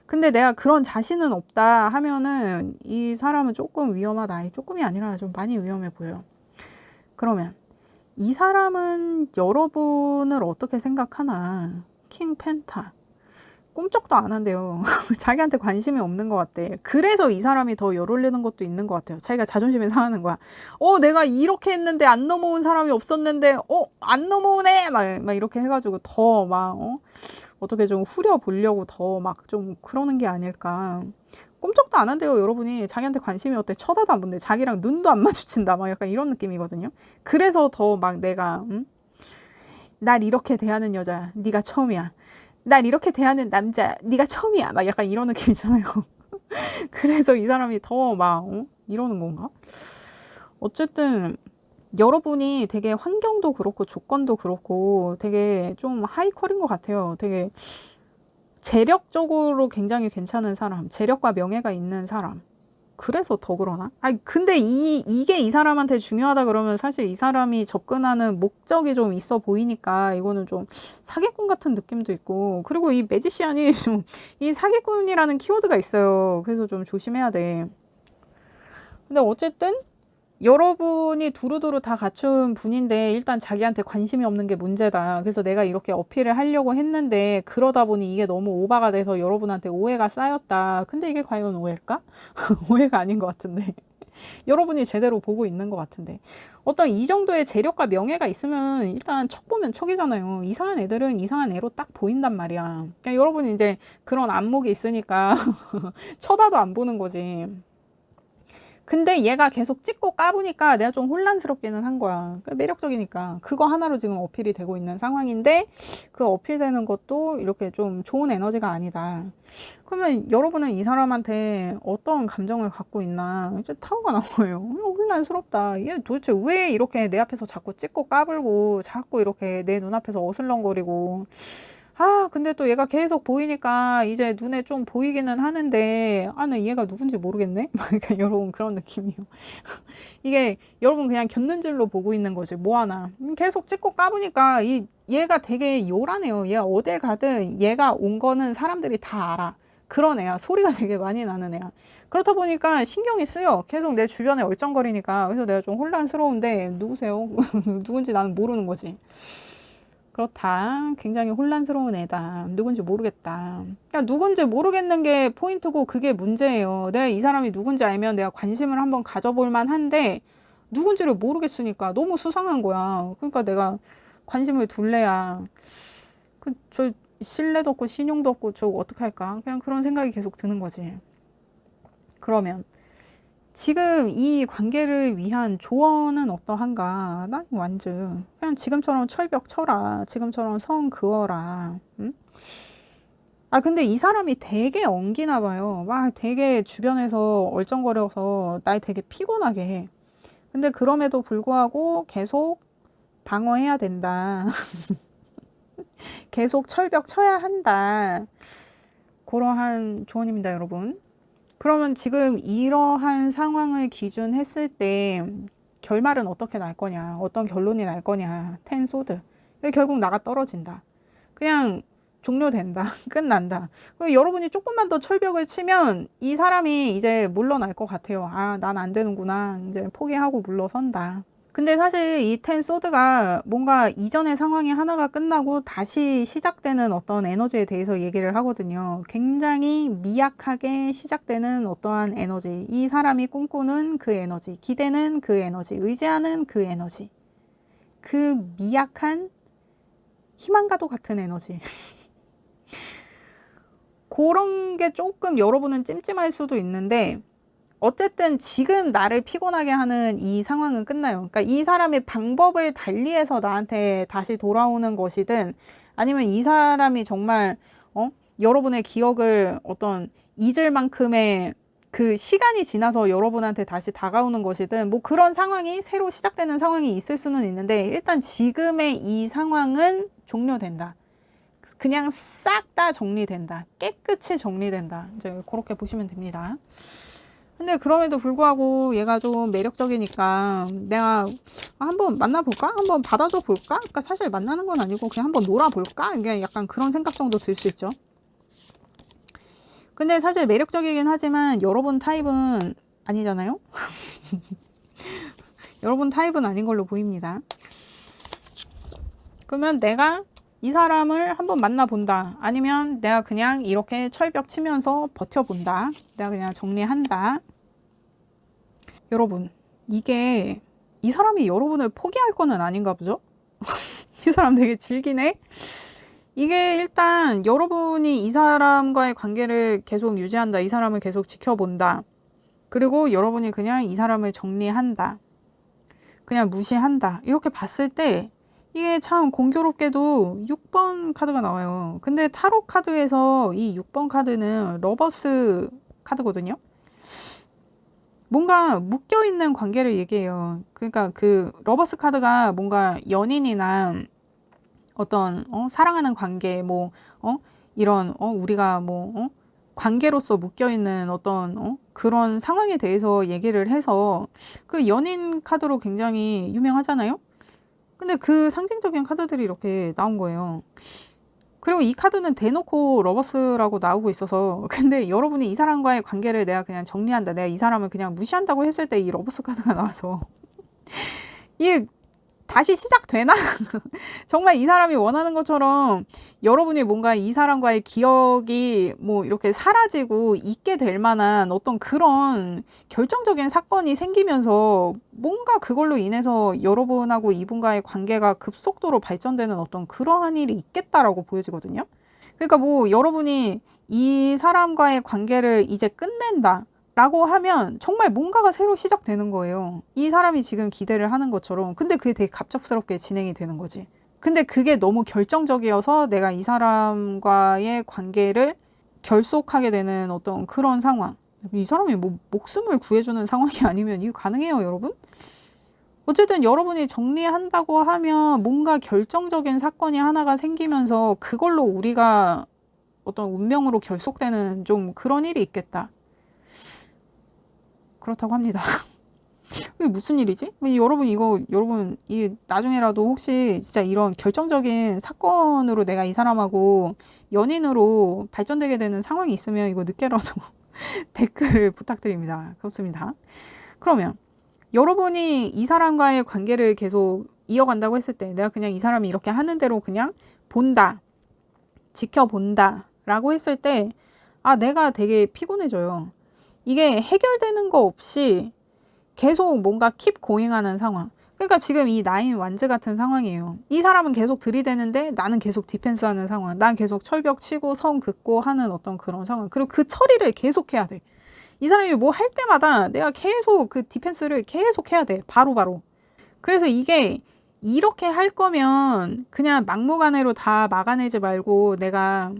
근데 내가 그런 자신은 없다 하면은 이 사람은 조금 위험하다. 조금이 아니라 좀 많이 위험해 보여요. 그러면 이 사람은 여러분을 어떻게 생각하나? 킹 펜타. 꿈쩍도 안 한대요. 자기한테 관심이 없는 것 같대. 그래서 이 사람이 더 열 올리는 것도 있는 것 같아요. 자기가 자존심이 상하는 거야. 내가 이렇게 했는데 안 넘어온 사람이 없었는데, 안 넘어오네! 막 이렇게 해가지고 더 막, 어떻게 좀 후려보려고 더 막 좀 그러는 게 아닐까. 꿈쩍도 안 한대요, 여러분이. 자기한테 관심이 어때? 쳐다도 안 본대. 자기랑 눈도 안 마주친다. 막 약간 이런 느낌이거든요. 그래서 더 막 내가, 날 이렇게 대하는 여자, 네가 처음이야. 날 이렇게 대하는 남자, 네가 처음이야. 막 약간 이런 느낌이잖아요. 그래서 이 사람이 더 막, 이러는 건가? 어쨌든, 여러분이 되게 환경도 그렇고, 조건도 그렇고, 되게 좀 하이퀄인 것 같아요. 되게 재력적으로 굉장히 괜찮은 사람, 재력과 명예가 있는 사람. 그래서 더 그러나? 근데 이게 이 사람한테 중요하다 그러면 사실 이 사람이 접근하는 목적이 좀 있어 보이니까 이거는 좀 사기꾼 같은 느낌도 있고, 그리고 이 매지시안이 좀 이 사기꾼이라는 키워드가 있어요. 그래서 좀 조심해야 돼. 근데 어쨌든 여러분이 두루두루 다 갖춘 분인데 일단 자기한테 관심이 없는 게 문제다. 그래서 내가 이렇게 어필을 하려고 했는데 그러다 보니 이게 너무 오바가 돼서 여러분한테 오해가 쌓였다. 근데 이게 과연 오해일까? 오해가 아닌 것 같은데. 여러분이 제대로 보고 있는 것 같은데. 어떤 이 정도의 재력과 명예가 있으면 일단 척 보면 척이잖아요. 이상한 애들은 이상한 애로 딱 보인단 말이야. 그러니까 여러분이 이제 그런 안목이 있으니까 쳐다도 안 보는 거지. 근데 얘가 계속 찍고 까부니까 내가 좀 혼란스럽기는 한 거야. 매력적이니까. 그거 하나로 지금 어필이 되고 있는 상황인데 그 어필되는 것도 이렇게 좀 좋은 에너지가 아니다. 그러면 여러분은 이 사람한테 어떤 감정을 갖고 있나 이제 타오가 나와요. 혼란스럽다. 얘 도대체 왜 이렇게 내 앞에서 자꾸 찍고 까불고 자꾸 이렇게 내 눈앞에서 어슬렁거리고. 근데 또 얘가 계속 보이니까 이제 눈에 좀 보이기는 하는데, 나 얘가 누군지 모르겠네? 그러니까 여러분 그런 느낌이에요. 이게 여러분 그냥 곁는 줄로 보고 있는 거지, 뭐 하나. 계속 찍고 까보니까 얘가 되게 요란해요. 얘가 어딜 가든 얘가 온 거는 사람들이 다 알아. 그런 애야. 소리가 되게 많이 나는 애야. 그렇다 보니까 신경이 쓰여. 계속 내 주변에 얼쩡거리니까. 그래서 내가 좀 혼란스러운데, 누구세요? 누군지 나는 모르는 거지. 그렇다. 굉장히 혼란스러운 애다. 누군지 모르겠다. 그러니까 누군지 모르겠는 게 포인트고 그게 문제예요. 내가 이 사람이 누군지 알면 내가 관심을 한번 가져볼 만한데 누군지를 모르겠으니까 너무 수상한 거야. 그러니까 내가 관심을 둘래야 저 신뢰도 없고 신용도 없고 저 어떡할까? 그냥 그런 생각이 계속 드는 거지. 그러면 지금 이 관계를 위한 조언은 어떠한가? 나 완전 그냥 지금처럼 철벽 쳐라. 지금처럼 선 그어라. 응? 아, 근데 이 사람이 되게 엉기나 봐요. 막 되게 주변에서 얼쩡거려서 날 되게 피곤하게 해. 근데 그럼에도 불구하고 계속 방어해야 된다. 계속 철벽 쳐야 한다. 그러한 조언입니다, 여러분. 그러면 지금 이러한 상황을 기준했을 때 결말은 어떻게 날 거냐, 어떤 결론이 날 거냐, 텐 소드. 결국 나가 떨어진다. 그냥 종료된다. 끝난다. 여러분이 조금만 더 철벽을 치면 이 사람이 이제 물러날 것 같아요. 아, 난 안 되는구나. 이제 포기하고 물러선다. 근데 사실 이 텐 소드가 뭔가 이전의 상황이 하나가 끝나고 다시 시작되는 어떤 에너지에 대해서 얘기를 하거든요. 굉장히 미약하게 시작되는 어떠한 에너지. 이 사람이 꿈꾸는 그 에너지, 기대는 그 에너지, 의지하는 그 에너지. 그 미약한 희망과도 같은 에너지. 그런 게 조금 여러분은 찜찜할 수도 있는데 어쨌든 지금 나를 피곤하게 하는 이 상황은 끝나요. 그러니까 이 사람의 방법을 달리해서 나한테 다시 돌아오는 것이든 아니면 이 사람이 정말 여러분의 기억을 어떤 잊을 만큼의 그 시간이 지나서 여러분한테 다시 다가오는 것이든 뭐 그런 상황이 새로 시작되는 상황이 있을 수는 있는데 일단 지금의 이 상황은 종료된다. 그냥 싹 다 정리된다. 깨끗이 정리된다. 이제 그렇게 보시면 됩니다. 근데 그럼에도 불구하고 얘가 좀 매력적이니까 내가 한번 만나볼까? 한번 받아줘 볼까? 그러니까 사실 만나는 건 아니고 그냥 한번 놀아볼까? 이게 약간 그런 생각 정도 들 수 있죠. 근데 사실 매력적이긴 하지만 여러분 타입은 아니잖아요? 여러분 타입은 아닌 걸로 보입니다. 그러면 내가 이 사람을 한번 만나본다. 아니면 내가 그냥 이렇게 철벽 치면서 버텨본다. 내가 그냥 정리한다. 여러분, 이게 이 사람이 여러분을 포기할 거는 아닌가 보죠? 이 사람 되게 질기네? 이게 일단 여러분이 이 사람과의 관계를 계속 유지한다. 이 사람을 계속 지켜본다. 그리고 여러분이 그냥 이 사람을 정리한다. 그냥 무시한다. 이렇게 봤을 때 이게 참 공교롭게도 6번 카드가 나와요. 근데 타로 카드에서 이 6번 카드는 러버스 카드거든요. 뭔가 묶여있는 관계를 얘기해요. 그러니까 그 러버스 카드가 뭔가 연인이나 어떤 사랑하는 관계 뭐 이런 우리가 뭐 관계로서 묶여있는 어떤 그런 상황에 대해서 얘기를 해서 그 연인 카드로 굉장히 유명하잖아요. 근데 그 상징적인 카드들이 이렇게 나온 거예요. 그리고 이 카드는 대놓고 러버스라고 나오고 있어서 근데 여러분이 이 사람과의 관계를 내가 그냥 정리한다. 내가 이 사람을 그냥 무시한다고 했을 때 이 러버스 카드가 나와서 이게 다시 시작되나? 정말 이 사람이 원하는 것처럼 여러분이 뭔가 이 사람과의 기억이 뭐 이렇게 사라지고 잊게 될 만한 어떤 그런 결정적인 사건이 생기면서 뭔가 그걸로 인해서 여러분하고 이분과의 관계가 급속도로 발전되는 어떤 그러한 일이 있겠다라고 보여지거든요. 그러니까 뭐 여러분이 이 사람과의 관계를 이제 끝낸다. 라고 하면 정말 뭔가가 새로 시작되는 거예요. 이 사람이 지금 기대를 하는 것처럼. 근데 그게 되게 갑작스럽게 진행이 되는 거지. 근데 그게 너무 결정적이어서 내가 이 사람과의 관계를 결속하게 되는 어떤 그런 상황. 이 사람이 뭐 목숨을 구해주는 상황이 아니면 이거 가능해요, 여러분? 어쨌든 여러분이 정리한다고 하면 뭔가 결정적인 사건이 하나가 생기면서 그걸로 우리가 어떤 운명으로 결속되는 좀 그런 일이 있겠다. 그렇다고 합니다. 이게 무슨 일이지? 여러분 여러분 이 나중에라도 혹시 진짜 이런 결정적인 사건으로 내가 이 사람하고 연인으로 발전되게 되는 상황이 있으면 이거 늦게라도 댓글을 부탁드립니다. 그렇습니다. 그러면 여러분이 이 사람과의 관계를 계속 이어간다고 했을 때 내가 그냥 이 사람이 이렇게 하는 대로 그냥 본다, 지켜본다 라고 했을 때 내가 되게 피곤해져요. 이게 해결되는 거 없이 계속 뭔가 킵 고잉하는 상황. 그러니까 지금 이 나인 완즈 같은 상황이에요. 이 사람은 계속 들이대는데 나는 계속 디펜스하는 상황. 난 계속 철벽 치고 성 긋고 하는 어떤 그런 상황. 그리고 그 처리를 계속 해야 돼. 이 사람이 뭐 할 때마다 내가 계속 그 디펜스를 계속 해야 돼. 바로바로. 그래서 이게 이렇게 할 거면 그냥 막무가내로 다 막아내지 말고 내가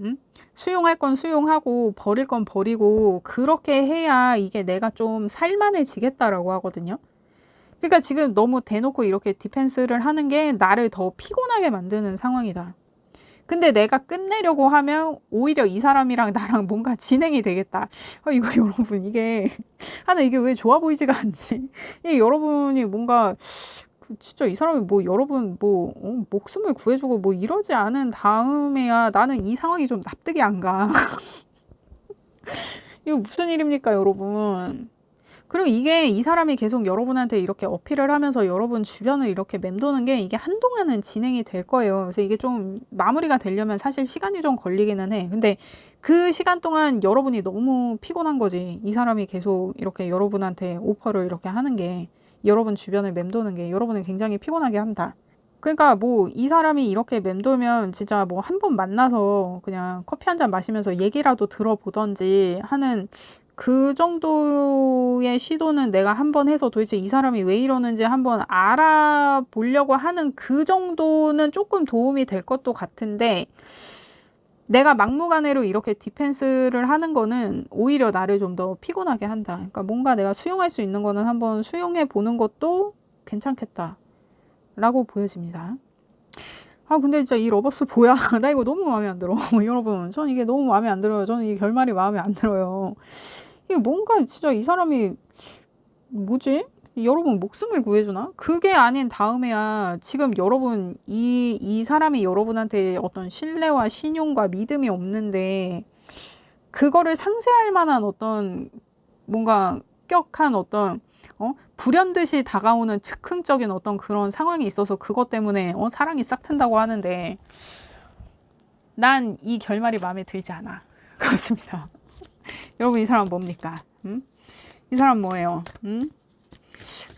수용할 건 수용하고 버릴 건 버리고 그렇게 해야 이게 내가 좀 살만해지겠다라고 하거든요. 그러니까 지금 너무 대놓고 이렇게 디펜스를 하는 게 나를 더 피곤하게 만드는 상황이다. 근데 내가 끝내려고 하면 오히려 이 사람이랑 나랑 뭔가 진행이 되겠다. 이거 여러분 이게 이게 왜 좋아 보이지가 않지? 이게 여러분이 뭔가 진짜 이 사람이 뭐 여러분 뭐 목숨을 구해주고 뭐 이러지 않은 다음에야 나는 이 상황이 좀 납득이 안 가. 이거 무슨 일입니까, 여러분? 그리고 이게 이 사람이 계속 여러분한테 이렇게 어필을 하면서 여러분 주변을 이렇게 맴도는 게 이게 한동안은 진행이 될 거예요. 그래서 이게 좀 마무리가 되려면 사실 시간이 좀 걸리기는 해. 근데 그 시간 동안 여러분이 너무 피곤한 거지. 이 사람이 계속 이렇게 여러분한테 오퍼를 이렇게 하는 게, 여러분 주변을 맴도는 게 여러분을 굉장히 피곤하게 한다. 그러니까 뭐 이 사람이 이렇게 맴돌면 진짜 뭐 한 번 만나서 그냥 커피 한 잔 마시면서 얘기라도 들어보던지 하는 그 정도의 시도는 내가 한 번 해서 도대체 이 사람이 왜 이러는지 한번 알아보려고 하는 그 정도는 조금 도움이 될 것도 같은데, 내가 막무가내로 이렇게 디펜스를 하는 거는 오히려 나를 좀 더 피곤하게 한다. 그러니까 뭔가 내가 수용할 수 있는 거는 한번 수용해 보는 것도 괜찮겠다 라고 보여집니다. 근데 진짜 이 러버스 뭐야? 나 이거 너무 마음에 안 들어. 여러분, 전 이게 너무 마음에 안 들어요. 저는 이 결말이 마음에 안 들어요. 이게 뭔가 진짜 이 사람이 뭐지? 여러분 목숨을 구해주나? 그게 아닌 다음에야 지금 여러분 이 사람이 여러분한테 어떤 신뢰와 신용과 믿음이 없는데 그거를 상쇄할 만한 어떤 뭔가 격한 어떤 불현듯이 다가오는 즉흥적인 어떤 그런 상황이 있어서 그것 때문에 사랑이 싹 튼다고 하는데 난 이 결말이 마음에 들지 않아. 그렇습니다. 여러분 이 사람 뭡니까? 이 사람 뭐예요?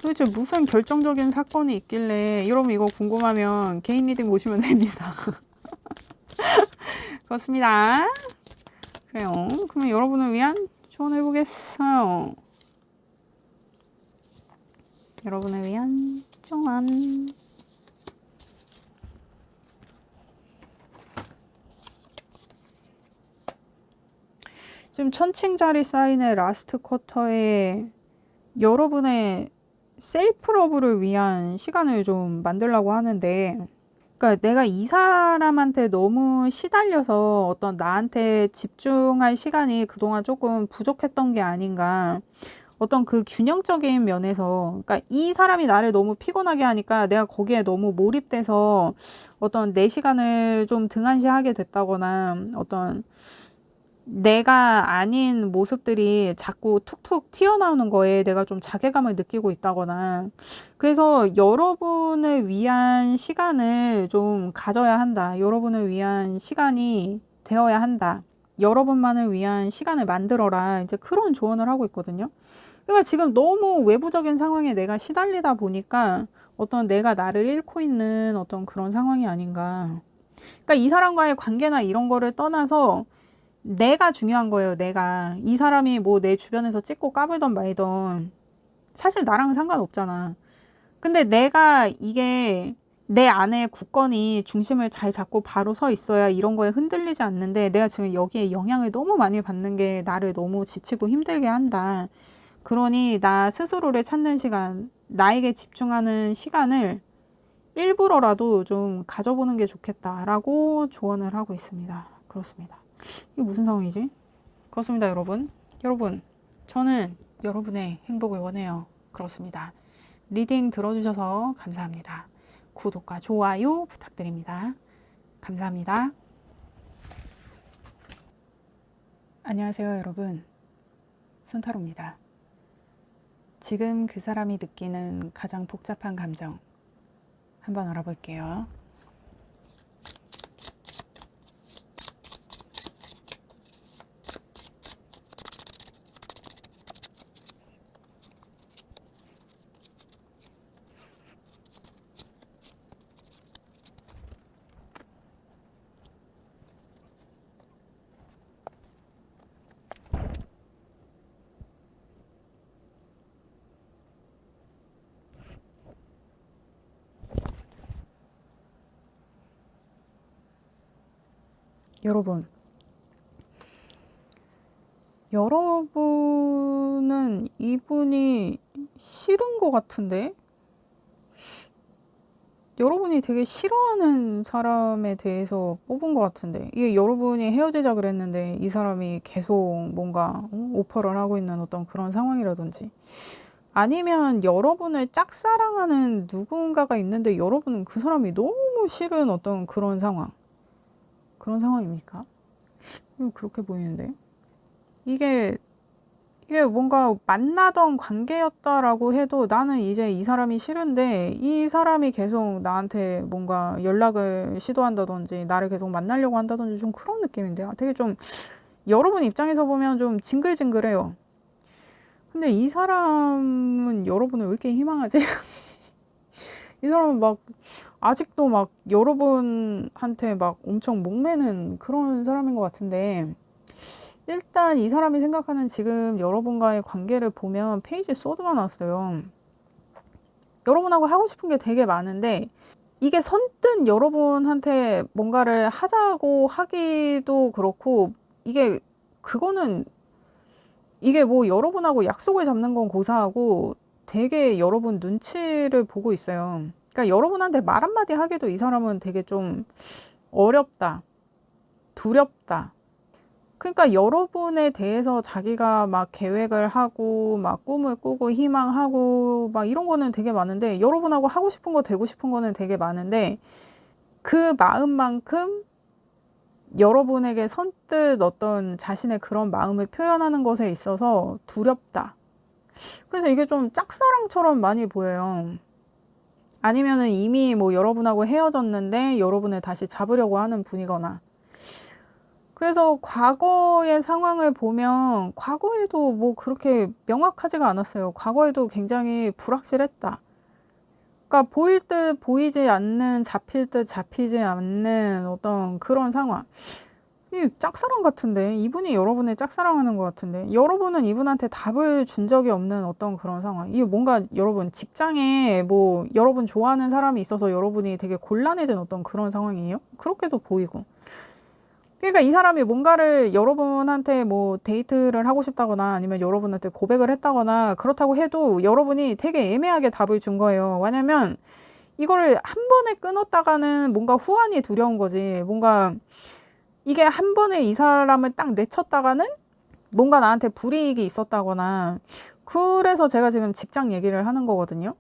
도대체 무슨 결정적인 사건이 있길래, 여러분 이거 궁금하면 개인 리딩 보시면 됩니다. 그렇습니다. 그래요. 그러면 여러분을 위한 조언을 보겠어요. 여러분을 위한 조언. 지금 천칭자리 사인의 라스트 쿼터에 여러분의 셀프러브를 위한 시간을 좀 만들려고 하는데, 그러니까 내가 이 사람한테 너무 시달려서 어떤 나한테 집중할 시간이 그동안 조금 부족했던 게 아닌가. 어떤 그 균형적인 면에서, 그러니까 이 사람이 나를 너무 피곤하게 하니까 내가 거기에 너무 몰입돼서 어떤 내 시간을 좀 등한시하게 됐다거나 어떤 내가 아닌 모습들이 자꾸 툭툭 튀어나오는 거에 내가 좀 자괴감을 느끼고 있다거나, 그래서 여러분을 위한 시간을 좀 가져야 한다. 여러분을 위한 시간이 되어야 한다. 여러분만을 위한 시간을 만들어라. 이제 그런 조언을 하고 있거든요. 그러니까 지금 너무 외부적인 상황에 내가 시달리다 보니까 어떤 내가 나를 잃고 있는 어떤 그런 상황이 아닌가. 그러니까 이 사람과의 관계나 이런 거를 떠나서 내가 중요한 거예요. 내가. 이 사람이 뭐 내 주변에서 찍고 까불던 말던 사실 나랑은 상관없잖아. 근데 내가 이게 내 안에 굳건히 중심을 잘 잡고 바로 서 있어야 이런 거에 흔들리지 않는데, 내가 지금 여기에 영향을 너무 많이 받는 게 나를 너무 지치고 힘들게 한다. 그러니 나 스스로를 찾는 시간, 나에게 집중하는 시간을 일부러라도 좀 가져보는 게 좋겠다라고 조언을 하고 있습니다. 그렇습니다. 이게 무슨 상황이지? 그렇습니다, 여러분. 여러분, 저는 여러분의 행복을 원해요. 그렇습니다. 리딩 들어주셔서 감사합니다. 구독과 좋아요 부탁드립니다. 감사합니다. 안녕하세요, 여러분. 순타로입니다. 지금 그 사람이 느끼는 가장 복잡한 감정 한번 알아볼게요. 여러분, 여러분은 이분이 싫은 것 같은데? 여러분이 되게 싫어하는 사람에 대해서 뽑은 것 같은데, 이게 여러분이 헤어지자 그랬는데 이 사람이 계속 뭔가 오퍼를 하고 있는 어떤 그런 상황이라든지, 아니면 여러분을 짝사랑하는 누군가가 있는데 여러분은 그 사람이 너무 싫은 어떤 그런 상황입니까? 그렇게 보이는데, 이게 뭔가 만나던 관계였다라고 해도 나는 이제 이 사람이 싫은데 이 사람이 계속 나한테 뭔가 연락을 시도한다든지 나를 계속 만나려고 한다든지 좀 그런 느낌인데요. 되게 좀 여러분 입장에서 보면 좀 징글징글해요. 근데 이 사람은 여러분을 왜 이렇게 희망하지? 이 사람은 막 아직도 막 여러분한테 막 엄청 목매는 그런 사람인 것 같은데, 일단 이 사람이 생각하는 지금 여러분과의 관계를 보면 페이지 소드가 나왔어요. 여러분하고 하고 싶은 게 되게 많은데 이게 선뜻 여러분한테 뭔가를 하자고 하기도 그렇고, 이게 그거는 이게 뭐 여러분하고 약속을 잡는 건 고사하고 되게 여러분 눈치를 보고 있어요. 그러니까 여러분한테 말 한마디 하기도 이 사람은 되게 좀 어렵다, 두렵다. 그러니까 여러분에 대해서 자기가 막 계획을 하고 막 꿈을 꾸고 희망하고 막 이런 거는 되게 많은데, 여러분하고 하고 싶은 거 되고 싶은 거는 되게 많은데 그 마음만큼 여러분에게 선뜻 어떤 자신의 그런 마음을 표현하는 것에 있어서 두렵다. 그래서 이게 좀 짝사랑처럼 많이 보여요. 아니면은 이미 뭐 여러분하고 헤어졌는데 여러분을 다시 잡으려고 하는 분이거나. 그래서 과거의 상황을 보면 과거에도 뭐 그렇게 명확하지가 않았어요. 과거에도 굉장히 불확실했다. 그러니까 보일 듯 보이지 않는, 잡힐 듯 잡히지 않는 어떤 그런 상황. 이 짝사랑 같은데, 이분이 여러분을 짝사랑하는 것 같은데 여러분은 이분한테 답을 준 적이 없는 어떤 그런 상황. 이게 뭔가 여러분 직장에 뭐 여러분 좋아하는 사람이 있어서 여러분이 되게 곤란해진 어떤 그런 상황이에요. 그렇게도 보이고. 그러니까 이 사람이 뭔가를 여러분한테 뭐 데이트를 하고 싶다거나 아니면 여러분한테 고백을 했다거나 그렇다고 해도 여러분이 되게 애매하게 답을 준 거예요. 왜냐면 이거를 한 번에 끊었다가는 뭔가 후환이 두려운 거지. 뭔가 이게 한 번에 이 사람을 딱 내쳤다가는 뭔가 나한테 불이익이 있었다거나, 그래서 제가 지금 직장 얘기를 하는 거거든요.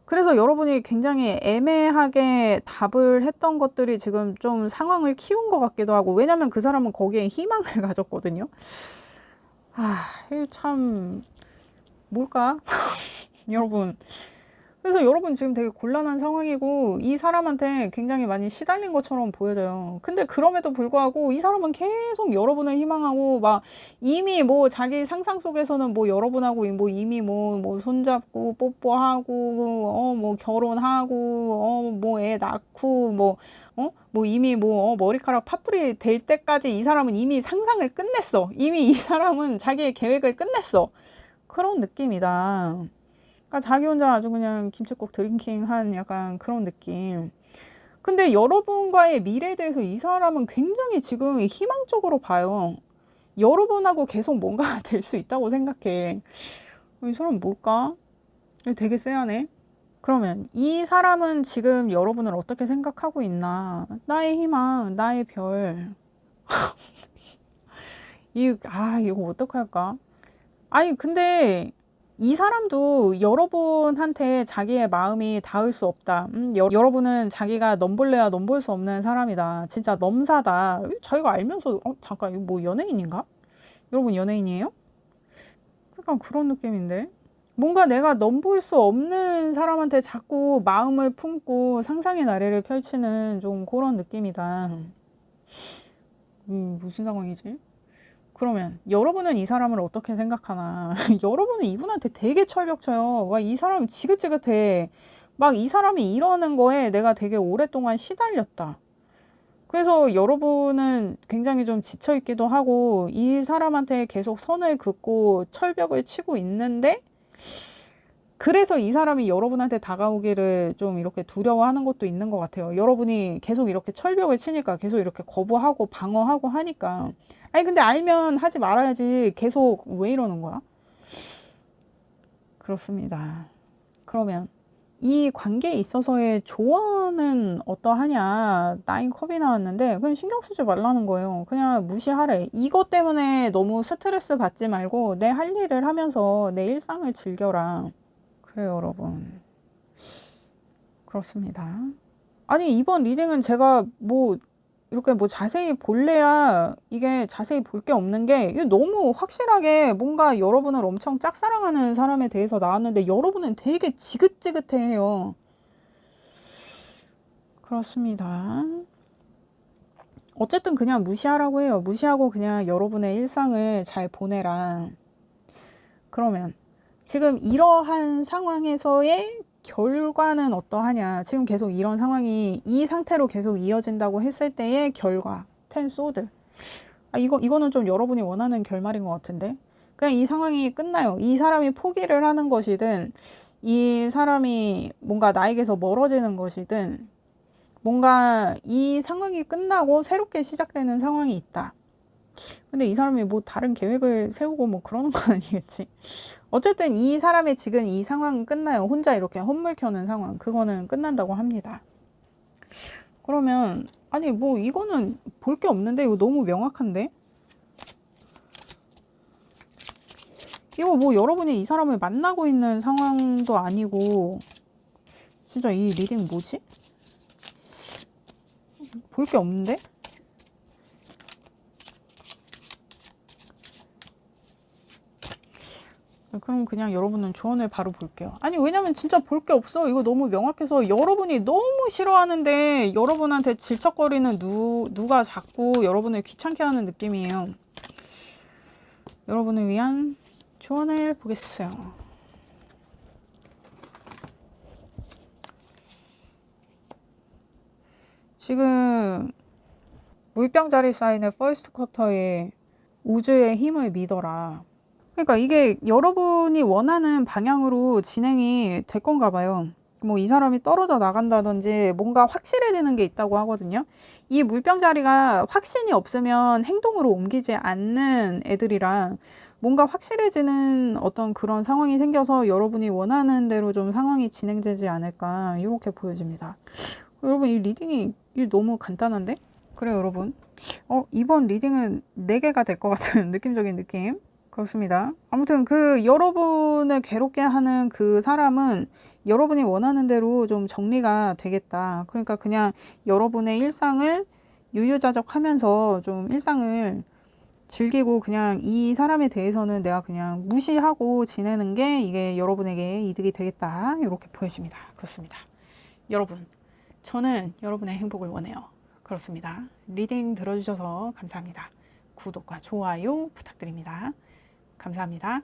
그래서 여러분이 굉장히 애매하게 답을 했던 것들이 지금 좀 상황을 키운 것 같기도 하고, 왜냐면 그 사람은 거기에 희망을 가졌거든요. 이게 참 뭘까? 여러분. 그래서 여러분 지금 되게 곤란한 상황이고 이 사람한테 굉장히 많이 시달린 것처럼 보여져요. 근데 그럼에도 불구하고 이 사람은 계속 여러분을 희망하고 막 이미 뭐 자기 상상 속에서는 뭐 여러분하고 뭐 이미 뭐 손잡고 뽀뽀하고 뭐 결혼하고 뭐 애 낳고 뭐 이미 뭐 머리카락 파뿌리 될 때까지 이 사람은 이미 상상을 끝냈어. 이미 이 사람은 자기의 계획을 끝냈어. 그런 느낌이다. 그러니까 자기 혼자 아주 그냥 김칫국 드링킹한 약간 그런 느낌. 근데 여러분과의 미래에 대해서 이 사람은 굉장히 지금 희망적으로 봐요. 여러분하고 계속 뭔가 될 수 있다고 생각해. 이 사람 뭘까? 되게 쎄하네. 그러면 이 사람은 지금 여러분을 어떻게 생각하고 있나? 나의 희망, 나의 별. 이거 어떡할까? 아니, 근데 이 사람도 여러분한테 자기의 마음이 닿을 수 없다. 여러분은 자기가 넘볼래야 넘볼 수 없는 사람이다. 진짜 넘사다. 자기가 알면서, 잠깐, 이거 뭐 연예인인가? 여러분 연예인이에요? 약간 그런 느낌인데. 뭔가 내가 넘볼 수 없는 사람한테 자꾸 마음을 품고 상상의 나래를 펼치는 좀 그런 느낌이다. 무슨 상황이지? 그러면 여러분은 이 사람을 어떻게 생각하나? 여러분은 이분한테 되게 철벽쳐요. 와, 이 사람 지긋지긋해. 막 이 사람이 이러는 거에 내가 되게 오랫동안 시달렸다. 그래서 여러분은 굉장히 좀 지쳐있기도 하고 이 사람한테 계속 선을 긋고 철벽을 치고 있는데, 그래서 이 사람이 여러분한테 다가오기를 좀 이렇게 두려워하는 것도 있는 것 같아요. 여러분이 계속 이렇게 철벽을 치니까, 계속 이렇게 거부하고 방어하고 하니까 아니 근데 알면 하지 말아야지. 계속 왜 이러는 거야? 그렇습니다. 그러면 이 관계에 있어서의 조언은 어떠하냐. 9컵이 나왔는데 그냥 신경 쓰지 말라는 거예요. 그냥 무시하래. 이것 때문에 너무 스트레스 받지 말고 내 할 일을 하면서 내 일상을 즐겨라. 그래요, 여러분. 그렇습니다. 아니 이번 리딩은 제가 뭐 이렇게 뭐 자세히 볼래야 이게 자세히 볼 게 없는 게 이게 너무 확실하게 뭔가 여러분을 엄청 짝사랑하는 사람에 대해서 나왔는데 여러분은 되게 지긋지긋해요. 그렇습니다. 어쨌든 그냥 무시하라고 해요. 무시하고 그냥 여러분의 일상을 잘 보내라. 그러면 지금 이러한 상황에서의 결과는 어떠하냐. 지금 계속 이런 상황이 이 상태로 계속 이어진다고 했을 때의 결과. 텐 소드. 이거는 좀 여러분이 원하는 결말인 것 같은데. 그냥 이 상황이 끝나요. 이 사람이 포기를 하는 것이든 이 사람이 뭔가 나에게서 멀어지는 것이든 뭔가 이 상황이 끝나고 새롭게 시작되는 상황이 있다. 근데 이 사람이 뭐 다른 계획을 세우고 뭐 그러는 건 아니겠지. 어쨌든 이 사람의 지금 이 상황은 끝나요. 혼자 이렇게 헛물 켜는 상황. 그거는 끝난다고 합니다. 그러면 아니 뭐 이거는 볼 게 없는데 이거 너무 명확한데? 이거 뭐 여러분이 이 사람을 만나고 있는 상황도 아니고 진짜 이 리딩 뭐지? 볼 게 없는데? 그럼 그냥 여러분은 조언을 바로 볼게요. 아니 왜냐면 진짜 볼 게 없어. 이거 너무 명확해서 여러분이 너무 싫어하는데 여러분한테 질척거리는 누가 자꾸 여러분을 귀찮게 하는 느낌이에요. 여러분을 위한 조언을 보겠어요. 지금 물병자리 사인의 퍼스트 쿼터에 우주의 힘을 믿어라. 그러니까 이게 여러분이 원하는 방향으로 진행이 될 건가 봐요. 뭐 이 사람이 떨어져 나간다든지 뭔가 확실해지는 게 있다고 하거든요. 이 물병자리가 확신이 없으면 행동으로 옮기지 않는 애들이라 뭔가 확실해지는 어떤 그런 상황이 생겨서 여러분이 원하는 대로 좀 상황이 진행되지 않을까 이렇게 보여집니다. 여러분 이 리딩이 너무 간단한데? 그래요 여러분. 이번 리딩은 4개가 될 것 같은 느낌적인 느낌. 그렇습니다. 아무튼 그 여러분을 괴롭게 하는 그 사람은 여러분이 원하는 대로 좀 정리가 되겠다. 그러니까 그냥 여러분의 일상을 유유자적하면서 좀 일상을 즐기고 그냥 이 사람에 대해서는 내가 그냥 무시하고 지내는 게 이게 여러분에게 이득이 되겠다. 이렇게 보여집니다. 그렇습니다. 여러분, 저는 여러분의 행복을 원해요. 그렇습니다. 리딩 들어주셔서 감사합니다. 구독과 좋아요 부탁드립니다. 감사합니다.